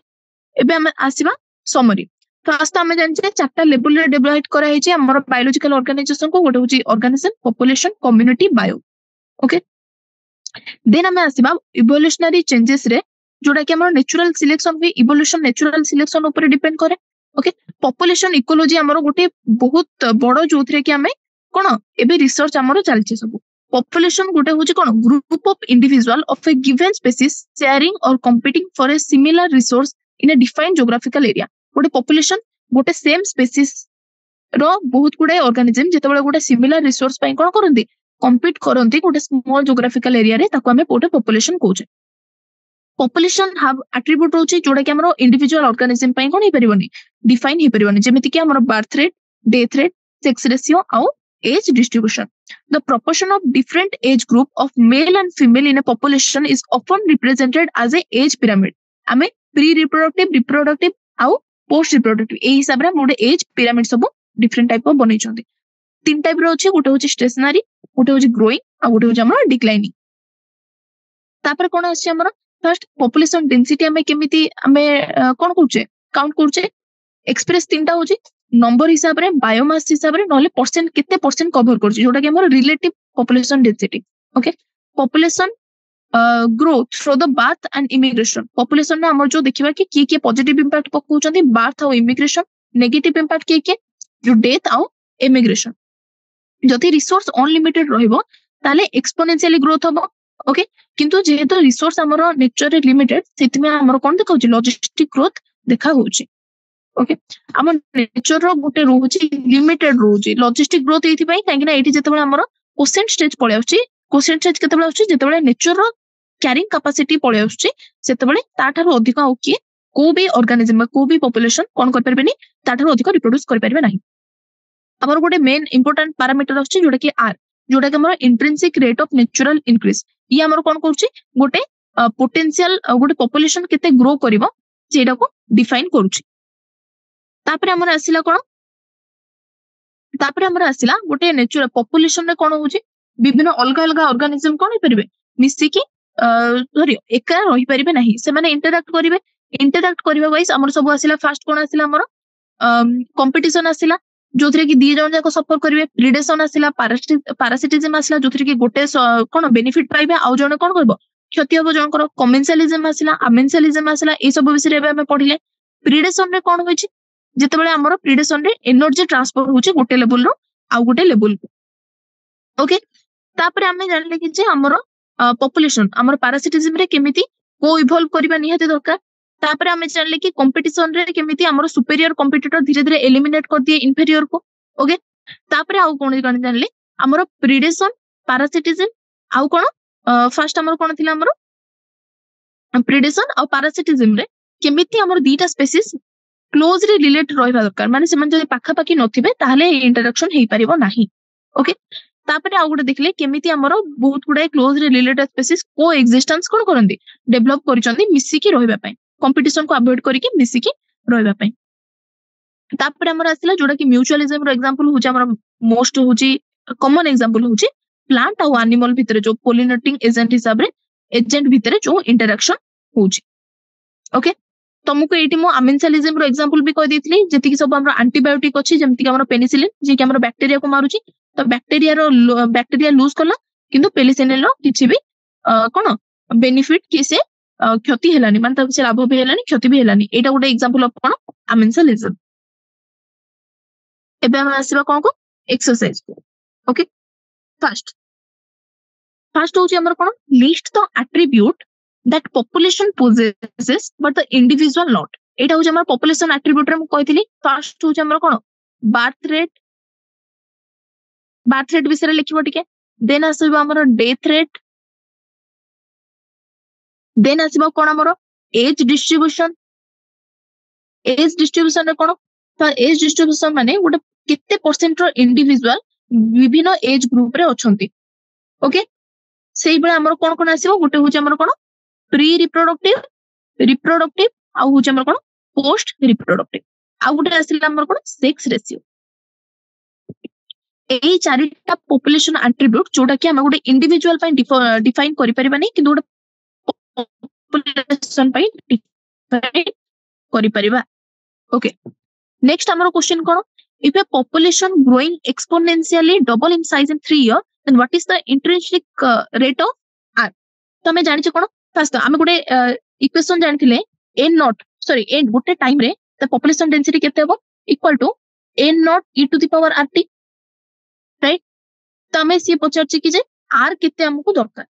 एबे हम आसीबा समरी फर्स्ट हम जानछे चारटा लेवल रे डिवाइड करा हे छै हमर बायोलॉजिकल ऑर्गेनाइजेशन को गोटे होची organism population community bio okay then हम आसीबा इवोल्यूशनरी चेंजेस रे जोडा कि हमर नेचुरल सिलेक्शन भी इवोल्यूशन नेचुरल सिलेक्शन ऊपर डिपेंड करे ओके पॉपुलेशन इकोलॉजी हमर गोटे बहुत बड़ जोथरे कि हमें कोन एबे रिसर्च हमर चलछि सब पॉपुलेशन गोटे होची कोन group of individual of a given species sharing or competing for a similar resource in a defined geographical area गोटे पॉपुलेशन गोटे सेम स्पीसीज रो बहुत गुडे ऑर्गेनिज्म जेतेबेले गोटे सिमिलर रिसोर्स पई कोन करंती कॉम्पीट करंती गोटे स्मॉल जियोग्राफिकल एरिया रे ताको हमें गोटे पॉपुलेशन कहूचे पॉपुलेशन हैव एट्रिब्यूट होची जोडा कि हमरो इंडिविजुअल ऑर्गेनिज्म पई कोन हे परिबोनी डिफाइन हे परिबोनी जेमिति कि हमरो birth rate death rate sex ratio आउ age distribution the proportion of different age group of male and female in a population is often represented as a age pyramid ame pre reproductive आउ post reproductive ए हिसाब रे मोडे age pyramid सब different type of बनै छथि तीन टाइप रो अछि गोटे होछि स्टेशनरी गोटे होछि ग्रोइंग आ गोटे होछि हमर डिक्लाइनिंग तापर कोन अछि हमर फर्स्ट पॉपुलेशन डेंसिटी हमें केमिति हमें कोन कहूचे काउंट करछे एक्सप्रेस तीनटा होछि नंबर हिसाब रे बायोमास हिसाब रे नले परसेंट केते परसेंट कवर करछि जोटा कि हमर relative population density okay population growth through the birth and immigration population में हमर जो देखिबा कि की पॉजिटिव इंपैक्ट पकाउछंती बर्थ और इमिग्रेशन नेगेटिव इंपैक्ट की जो डेथ और इमिग्रेशन जति रिसोर्स अनलिमिटेड रहइबो ताले एक्सपोनेंशियली ग्रोथ होबो ओके किंतु जेहेतु रिसोर्स हमर नेचर रे लिमिटेड सेति में हमर कोन देखाउछि लॉजिस्टिक ग्रोथ देखा होछि ओके हम नेचर रो गोटे रोची लिमिटेड रोची लॉजिस्टिक ग्रोथ एथि पई काहेकि एठी जेतेबेले हमर क्वोशेंट स्टेज पळे आउछि क्वोशेंट स्टेज केतेबेले आउछि जेतेबेले नेचर रो कैरिंग कैपेसिटी पळे आउछि सेतेबेले ताठार अधिक आउ कि को भी ऑर्गेनिज्म को भी पॉपुलेशन कोन कर परबेनी ताठार अधिक रिप्रोड्यूस कर परबे नाही हमर गोटे मेन इंपोर्टेंट पैरामीटर आउछि जोटा कि आर जोटा कि हमर intrinsic rate of natural increase ये हमर कोन करछि गोटे पोटेंशियल गोटे पॉपुलेशन केते ग्रो करबो जेटा को डिफाइन करछि तापर हमर आसिला कोन तापर हमर आसिला गोटे नेचुरल पॉपुलेशन रे कोन होछि विभिन्न अलग अलग ऑर्गेनिज्म कोन हे परबे मिसी कि सॉरी एका रहि परबे नाही से माने इंटरैक्ट करबा वाइज हमर सब आसिला फर्स्ट कोन आसिला हमर कंपटीशन आसिला जोथरे कि दी जन जाको सफर करबे प्रीडेशन आसिला पैरासिटिज्म आसिला जोथरे कि गोटे कोन बेनिफिट पाइबे आ जने कोन करबो क्षति होबो जनकर कमेंशियलिज्म आसिला अमेंशियलिज्म आसिला ए सब विषय रे हम पढिले प्रीडेशन रे कोन होछि जेतेबेले हमर प्रीडेशन रे एनर्जी ट्रांसफर होछि गोटे लेवल रो आ गोटे लेवल को ओके तापर हमें जानले कि जे हमर पॉपुलेशन हमर पैरासिटिज्म रे केमिति को इवॉल्व करबा निहाते दरकार तापर हमें जानले कि कंपटीशन रे केमिति हमर सुपीरियर कंपटीटर धीरे धीरे एलिमिनेट कर दिए इंफीरियर को ओके तापर आउ कोन जानले हमर प्रीडेशन पैरासिटिज्म आउ कोन फर्स्ट हमर कोन थिला हमर प्रीडेशन और पैरासिटिज्म रे केमिति हमर दीटा स्पीसीज क्लोजली रिलेट रहबा दरकार माने सेमान जदि पाखा पाखी नथिबे ताहले इंटरेक्शन हेई परिबो नाही ओके तापर आ गुडे देखले केमिति हमर बहुत गुडे क्लोजली रिलेटेड स्पीसीज को एक्जिस्टेंस कोन करंदी डेवलप करिसंदी मिसी की रहबा पई कंपटीशन को अवॉइड करिके मिसी की रहबा पई तापर हमर आसिला जोडा कि म्यूचुअलिज्म रो एग्जांपल होची हमर मोस्ट होची कॉमन एग्जांपल होची प्लांट और एनिमल भितरे जो पोलिनेटिंग एजेंट हिसाब रे एजेंट भितरे जो इंटरेक्शन होची ओके तुमको एटी मो अमेंशियलिज्म रो एग्जांपल भी कह देथली जेति कि सब हमर एंटीबायोटिक अछि जेमति कि हमर पेनिसिलिन जे कि हमर बैक्टीरिया को मारुची तो बैक्टीरिया लूज करला किंतु पेनिसिलिन रो किछि भी कोन बेनिफिट कि से क्षति हेलानी माने तब से लाभ भी हेलानी क्षति भी हेलानी एटा गोटे एग्जांपल ऑफ कोन अमेंशियलिज्म एबे हम आसीबा कोन को एक्सरसाइज ओके फर्स्ट होची हमर कोन list the attribute that population possesses but the individual not एटा हो हमर population attribute रे म कहितली फर्स्ट हो हमर कोन बर्थ रेट विषय लिखिबो टिके देन आसीबो हमरो डेथ रेट, देन आसीबो कोन हमरो एज डिस्ट्रीब्यूशन। एज डिस्ट्रीब्यूशन रे कोन, तो एज डिस्ट्रीब्यूशन माने गोटे केते परसेंट रो इंडिविजुअल विभिन्न एज ग्रुप रे अछंती। ओके, सेही बेला हमरो कोन कोन आसीबो, गोटे होचे हमरो कोन प्री रिप्रोडक्टिव, रिप्रोडक्टिव आ होचे हमरो कोन पोस्ट रिप्रोडक्टिव, आ गोटे आसीला हमरो कोन सेक्स रेशियो। एई चारिटा पॉपुलेशन एट्रिब्यूट जोटा कि हम गोटे इंडिविजुअल पई डिफाइन करि परिबानी, कि गोटे पॉपुलेशन पई डिफाइन करि परिबा। ओके, नेक्स्ट हमरो क्वेश्चन कोन, if a population growing exponentially double in size in 3 years then what is the intrinsic rate of R. तो हमें जानि छ कोन, फर्स्ट हम गोटे इक्वेशन जानथिले n नॉट सॉरी n गोटे टाइम रे द पॉपुलेशन डेंसिटी केते हबो equal to n naught e to the power rt, right. तो हमें सी पचार छी कि जे r केते हमको दरकार।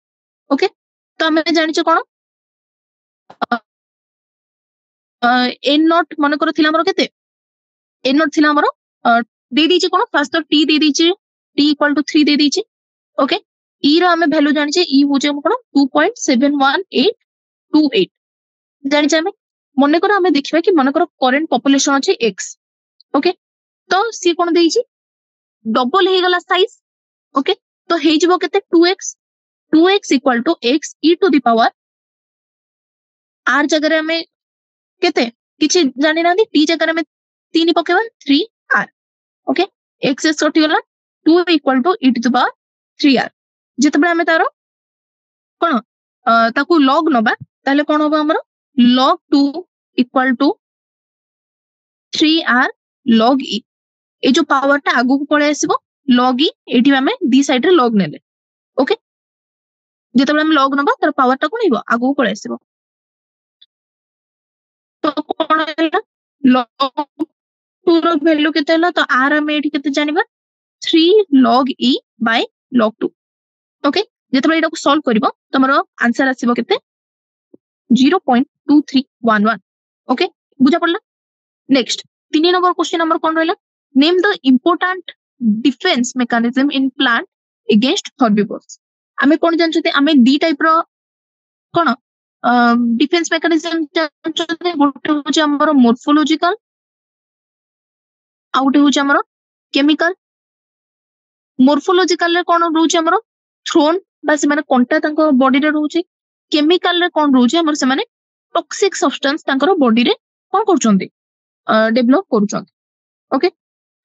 ओके, तो हमें जानि छ कोन n नॉट मन कर थिला हमरो केते, n नॉट थिला हमरो दे दी छी कोन, फर्स्ट तो t दे दी छी, t इक्वल टू 3 दे दी छी। ओके, e रो हमें वैल्यू जानि छी, e होचे कोन 2.71828 जानि छी। हमें मन कर हमें देखिबा कि मन कर करंट पॉपुलेशन अछि x। ओके, तो सी कोन देई छी डबल हे गला साइज। ओके, तो हे जिवो केते 2x equal to x e to the power r जगह रे हमें केते किछि जानि ना, t जगह रे हमें 3 पकेबा 3r। ओके, x से कटि गला 2 equal to e to the power 3r। जेतबे हमें तारो कोन ताकू log नबा, ताले कोन होबो हमरो log 2 equal to 3r log e। ए जो पावर टा आगु को पळे आसीबो log e, एठी हमें दी साइड रे log नेले। ओके, जेतबे हम log नबा तार पावर टा कोन हिबो आगु को पळे आसीबो। तो कोन हैला log 2 रो वैल्यू केते हैला, तो r हम एठी केते जानिबा 3 log e by log 2। Okay, जेतबे एटा को सॉल्व करबो तमरो आंसर आसीबो केते 0.2311। ओके, बुझा पड़ला। नेक्स्ट 3 नंबर क्वेश्चन हमर कोन रहला, name the important defence mechanism in plant against herbivores. हमें कोन जानछते, हमें दी टाइप रो कोन डिफेंस मैकेनिज्म जानछते, गोटे होचे हमर मोर्फोलॉजिकल, आउट होचे हमर केमिकल। मोर्फोलॉजिकल रे कोन रहउचे हमर थ्रोन बा से माने कंटा तांको बॉडी रे रहउचे। केमिकल रे कोन रहउचे हमर से माने टॉक्सिक सब्सटेंस तांकर बॉडी रे कोन करचोंदी डेवलप करचोंदी। ओके,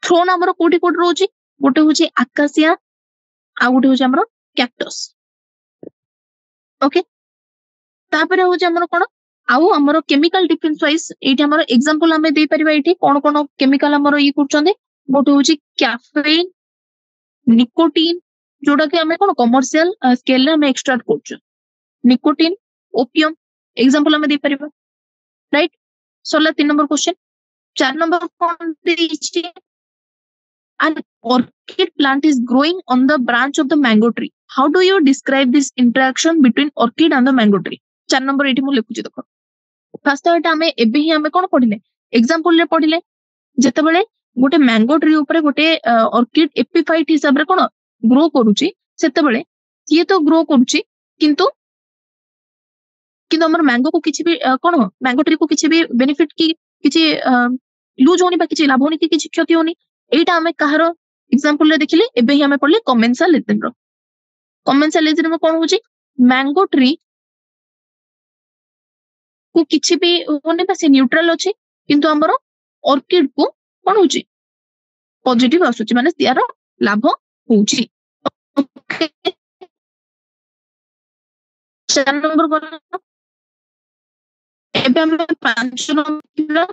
थ्रोन हमर कोठी कोठी रहउची, गोटे होची आकासिया, आ गोटे होची हमर कैक्टस। ओके, तापरे होची हमर कोन आउ हमर केमिकल डिफेंस वाइज एठी हमर एग्जांपल हमें दे परिबा। एठी कोन कोन केमिकल हमर ई करचोंदी, गोटे होची कैफीन, निकोटीन, जोटा कि हमें कोन कमर्शियल स्केल रे हमें एक्सट्रैक्ट करचो, निकोटीन, ओपियम एग्जांपल हमें दे परिबा, राइट। सोला 3 नंबर क्वेश्चन। 4 नंबर कोन देछि, an orchid plant is growing on the branch of the mango tree. How do you describe this interaction between orchid and the mango tree? 4 number एठी मु लिखुची देखो। फर्स्ट तो एटा हमें एबे ही हमें कोन पढिले एग्जांपल रे पढिले, जेतेबेले गोटे मैंगो ट्री ऊपर गोटे ऑर्किड एपिफाइट हिसाब रे कोन ग्रो करूची, सेतेबेले ये तो ग्रो करूची, किंतु किंतु हमर मैंगो को किछि भी कोन मैंगो ट्री को किछि भी बेनिफिट की किछि लूज होनी बा किछि लाभ होनी की किछि क्षति होनी। एटा हमें कहारो एग्जांपल रे देखिले, एबे ही हमें पढले कमेंसालिज्म रो। कमेंसालिज्म में कोन होची, मैंगो ट्री को किछि भी होने बा से न्यूट्रल अछि, किंतु हमर ऑर्किड को कोन होची पॉजिटिव आसुची, माने यार लाभ होची। 4 नंबर बोल एबे हम 5 number,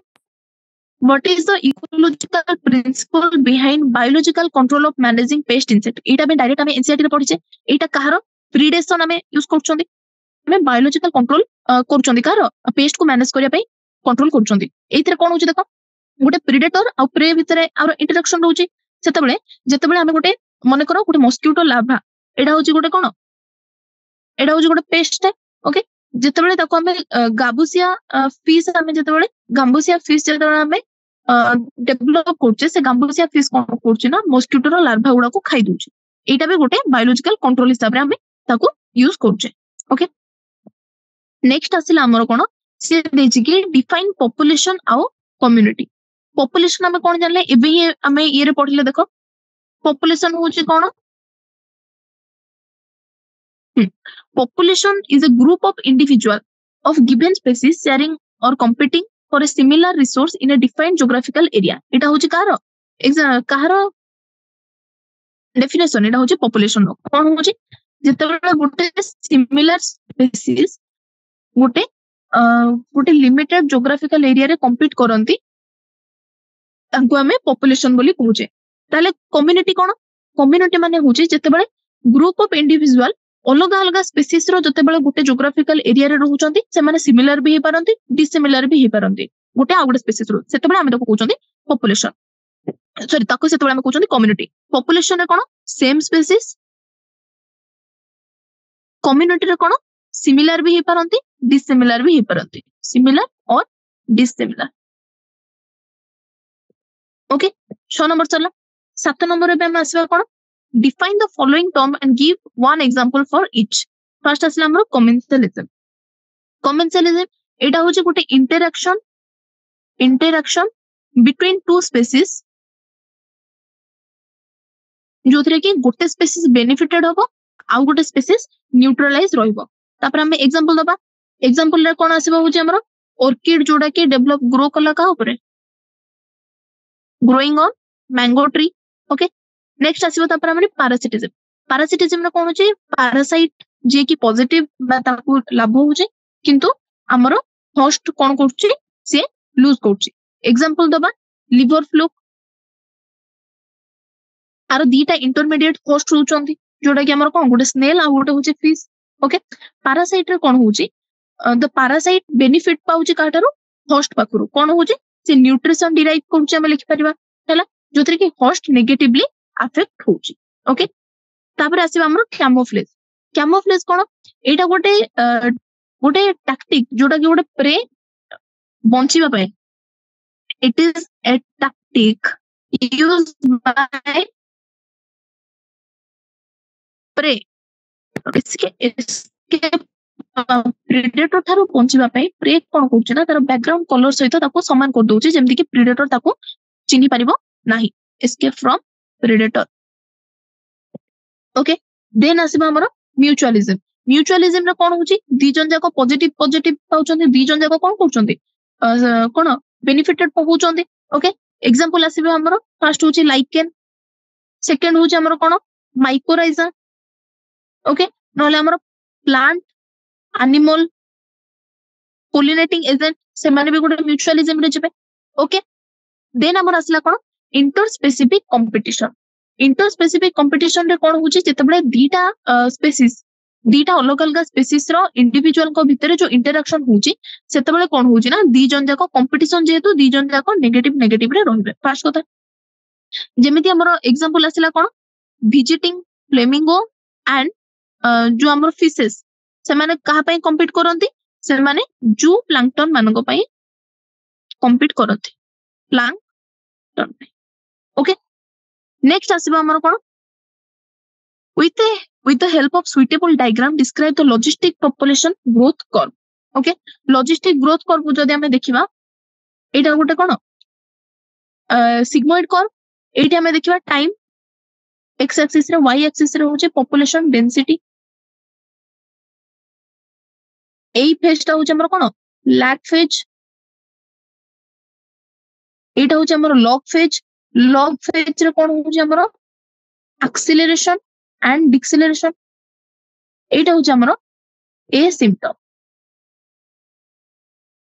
what is the ecological principle behind biological control of managing pest insect। एटा में डायरेक्ट हमें एनसीईआरटी रे पढिचे। एटा कहारो प्रीडेशन हमें यूज करचोंदी, हमें बायोलॉजिकल कंट्रोल करचोंदी, कहारो पेस्ट को मैनेज करिया पई कंट्रोल करचोंदी। एथिरे कोन होची देखो, गोटे प्रीडेटर आ प्रे भितरे आरो इंटरेक्शन रहउची। सेतेबेले जेतेबेले हमें गोटे मने करो गोटे मस्किटो लार्वा, एटा होची गोटे कोन, एटा होची गोटे पेस्ट है। ओके, जेतेबेले ताको हमें गाबुसिया फिश हमें जेतेबेले गाम्बुसिया फिश जेतेबेले हमें डेवलप करछे, से गाम्बुसिया फिश कोन करछे ना मस्किटो रो लार्वा गुडा को खाइ दोछि। एटा भी गोटे बायोलॉजिकल कंट्रोल हिसाब रे हमें ताको यूज करछे ओके नेक्स्ट आसिला हमर कोन से देछि कि डिफाइन पॉपुलेशन आउ कम्युनिटी पॉपुलेशन हमें कोन जानले एबे ही हमें ये रे पढिले देखो पॉपुलेशन होछि कोन population is a group of individual of given species sharing or competing for a similar resource in a defined geographical area एटा होछि कारो डेफिनेशन एटा होछि पॉपुलेशन कोन होछि जेतेबेले गोटे सिमिलर स्पीसीज गोटे गोटे लिमिटेड जियोग्राफिकल एरिया रे कम्पीट करंती तांको हमें पॉपुलेशन बोली कहूचे ताले कम्युनिटी कोन कम्युनिटी माने होछि जेतेबेले ग्रुप ऑफ इंडिविजुअल अलग अलग स्पीसीज रो जेतेबेले गोटे जियोग्राफिकल एरिया रे रहउचंती से माने सिमिलर भी हे पारंती डिसिमिलर भी हे पारंती गोटे आ गोटे स्पीसीज रो सेतेबेले हम ताको कहउचंती पॉपुलेशन सॉरी ताको सेतेबेले हम कहउचंती कम्युनिटी पॉपुलेशन रे कोन सेम स्पीसीज कम्युनिटी रे कोन सिमिलर भी हे पारंती डिसिमिलर भी हे पारंती सिमिलर और डिसिमिलर ओके 6 नंबर चला 7 नंबर पे हम आसीबा कोन define the following term and give one example for each first asla हमरो commensalism एटा होची गोटे interaction between two species जोथरे कि गोटे स्पीसीज बेनिफिटेड होबो आ गोटे स्पीसीज न्यूट्रलाइज रहइबो तापर हम एग्जांपल दबा एग्जांपल रे कोन आसीबा होची हमरो ऑर्किड जोडा के डेवलप ग्रो कला का ऊपर growing on mango tree okay next आसीबो तापर हमरे पैरासिटिज्म रे कोन होची पैरासाइट जे कि पॉजिटिव बा ताकू लाभ होची किंतु हमरो होस्ट कोन करची से लूज करची एग्जांपल दबा लिवर फ्लू आरो दीटा इंटरमीडिएट होस्ट होचंती जोडा कि हमर कोन गोटे स्नेल आ गोटे होची फिश ओके पैरासाइट रे कोन होची द पैरासाइट बेनिफिट पाउची काटारो होस्ट पाखरु कोन होची से न्यूट्रिशन डिराइव करची हम लिखि परिबा हैला जोथरे कि होस्ट नेगेटिवली अफेक्ट होची ओके तापर आसीबा हमर कैमोफ्लेज कोन एटा गोटे टैक्टिक जोटा कि गोटे प्रे बंचिबा पय it is a tactic used by prey इसके प्रेडेटर थारो बंचिबा पय प्रे कोन करछ ना तार बैकग्राउंड कलर सहित ताको समान कर दोची जेमति कि प्रेडेटर ताको चिनी परिबो नाही escape from predator okay then आसीबा हमर म्यूचुअलिज्म रे कोन होची दी जन जाको पॉजिटिव पाउचंती दी जन जाको कोन करचंती कोन बेनिफिटेड पाउचंती ओके एग्जांपल आसीबा हमर फर्स्ट होची लाइकेन सेकंड होची हमर कोन माइकोराइजा ओके नले हमर प्लांट एनिमल पोलिनेटिंग एजेंट से माने भी गोटे म्यूचुअलिज्म रे जेबे ओके देन हमर आसला कोन इंटर स्पेसिफिक कंपटीशन रे कोन होची जेतबळे दीटा स्पीसीज दीटा अलग अलग स्पीसीज रो इंडिविजुअल को भितरे जो इंटरेक्शन होची सेतबळे कोन होची ना दी जन जाको कंपटीशन जेतु दी जन जाको नेगेटिव रे रहबे फर्स्ट कथा जेमिति हमर एग्जांपल आसिला कोन विजिटिंग फ्लेमिंगो एंड जो हमर फिशेस से माने कहा पय कंपीट करंती से माने जू प्लांक्टन मानको पय कंपीट करंती प्लांक्टन ओके नेक्स्ट आसीबा हमर कोन with the help of suitable diagram describe the logistic population growth curve okay logistic growth curve जदि हमें देखिबा एटा गोटे कोन सिग्मोइड कर्व एटा हमें देखिबा टाइम x एक्सिस रे y एक्सिस रे होचे पॉपुलेशन डेंसिटी एई फेजटा होचे हमर कोन लैग फेज एटा होचे हमर लॉग फेज रे कोन होचे हमर एक्सीलरेशन एंड डिक्सेलरेशन एटा होचे हमर ए सिम्पटम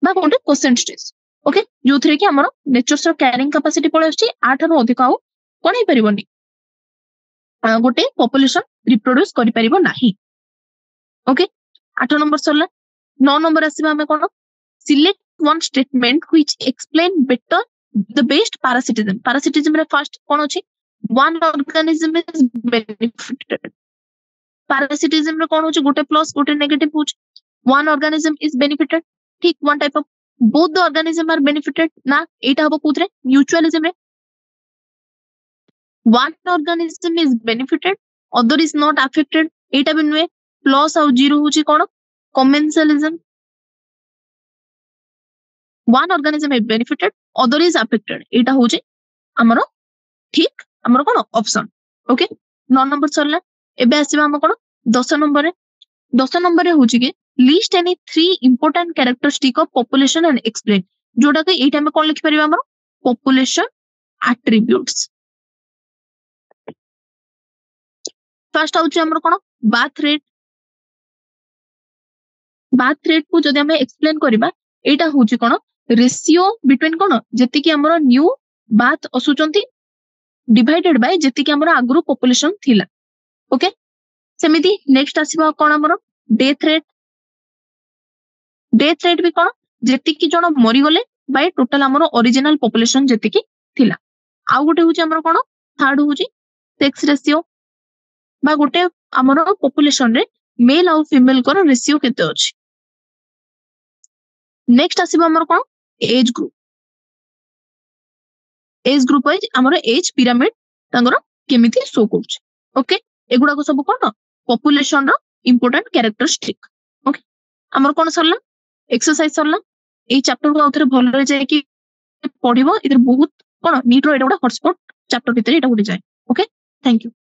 बा कोनटे क्वेश्चन स्टेज ओके जोथरे कि हमर नेचर्स रो कैरिंग कैपेसिटी पळे आछि 8 रो अधिक आउ कोन हे परिबोनी गोटे पॉपुलेशन रिप्रोड्यूस करि परिबो नाही ओके 8 नंबर सरला 9 नंबर आसीबा हमें कोन select one statement which explain better the best parasitism रे फर्स्ट कोन अछि one organism is benefited parasitism रे कोन होची गोटे प्लस गोटे नेगेटिव होची one organism is benefited ठीक one type of both the organism are benefited ना एटा हबो कोथरे म्यूचुअलिज्म रे one organism is benefited other is not affected एटा भी नुए plus और zero होची कोन commensalism one organism is benefited other is affected एटा होची हमरो ठीक हमरो कोन ऑप्शन ओके 9 नंबर सरला एबे आसीबा हम कोन 10 नंबर रे 10 नंबर रे होची कि list any 3 important characteristic of population and explain जोटा कि एटा हम कोन लिखि परिबा हमरो पॉपुलेशन एट्रिब्यूट्स फर्स्ट होची हमरो कोन बाथ रेट को जदि हमें एक्सप्लेन करिबा एटा होची कोन रेशियो बिटवीन कोन जति कि हमरो न्यू बाथ असुचंती डिवाइडेड बाय जति कि हमरो आगु पॉपुलेशन थिला ओके सेमिति नेक्स्ट आसीबा कोन हमरो डेथ रेट भी कोन जति कि जण मरि गले बाय टोटल हमरो ओरिजिनल पॉपुलेशन जति कि थिला आ गोटे होची हमरो कोन थर्ड होची सेक्स रेशियो बा गोटे हमरो पॉपुलेशन रे मेल और फीमेल को रेशियो केते अछि नेक्स्ट आसीबा हमरो कोन एज ग्रुप वाइज हमरो एज पिरामिड तांगरो केमिति शो करछ ओके एगुडा को सब कोन पॉपुलेशन रो इंपोर्टेंट कैरेक्टरिस्टिक ओके हमरो कोन सरला एक्सरसाइज सरला ए चैप्टर को आउथरे भल रे जाय कि पढिबो इधर बहुत कोन नीट रो एटा हॉटस्पॉट चैप्टर भीतर एटा उडी जाय ओके थैंक यू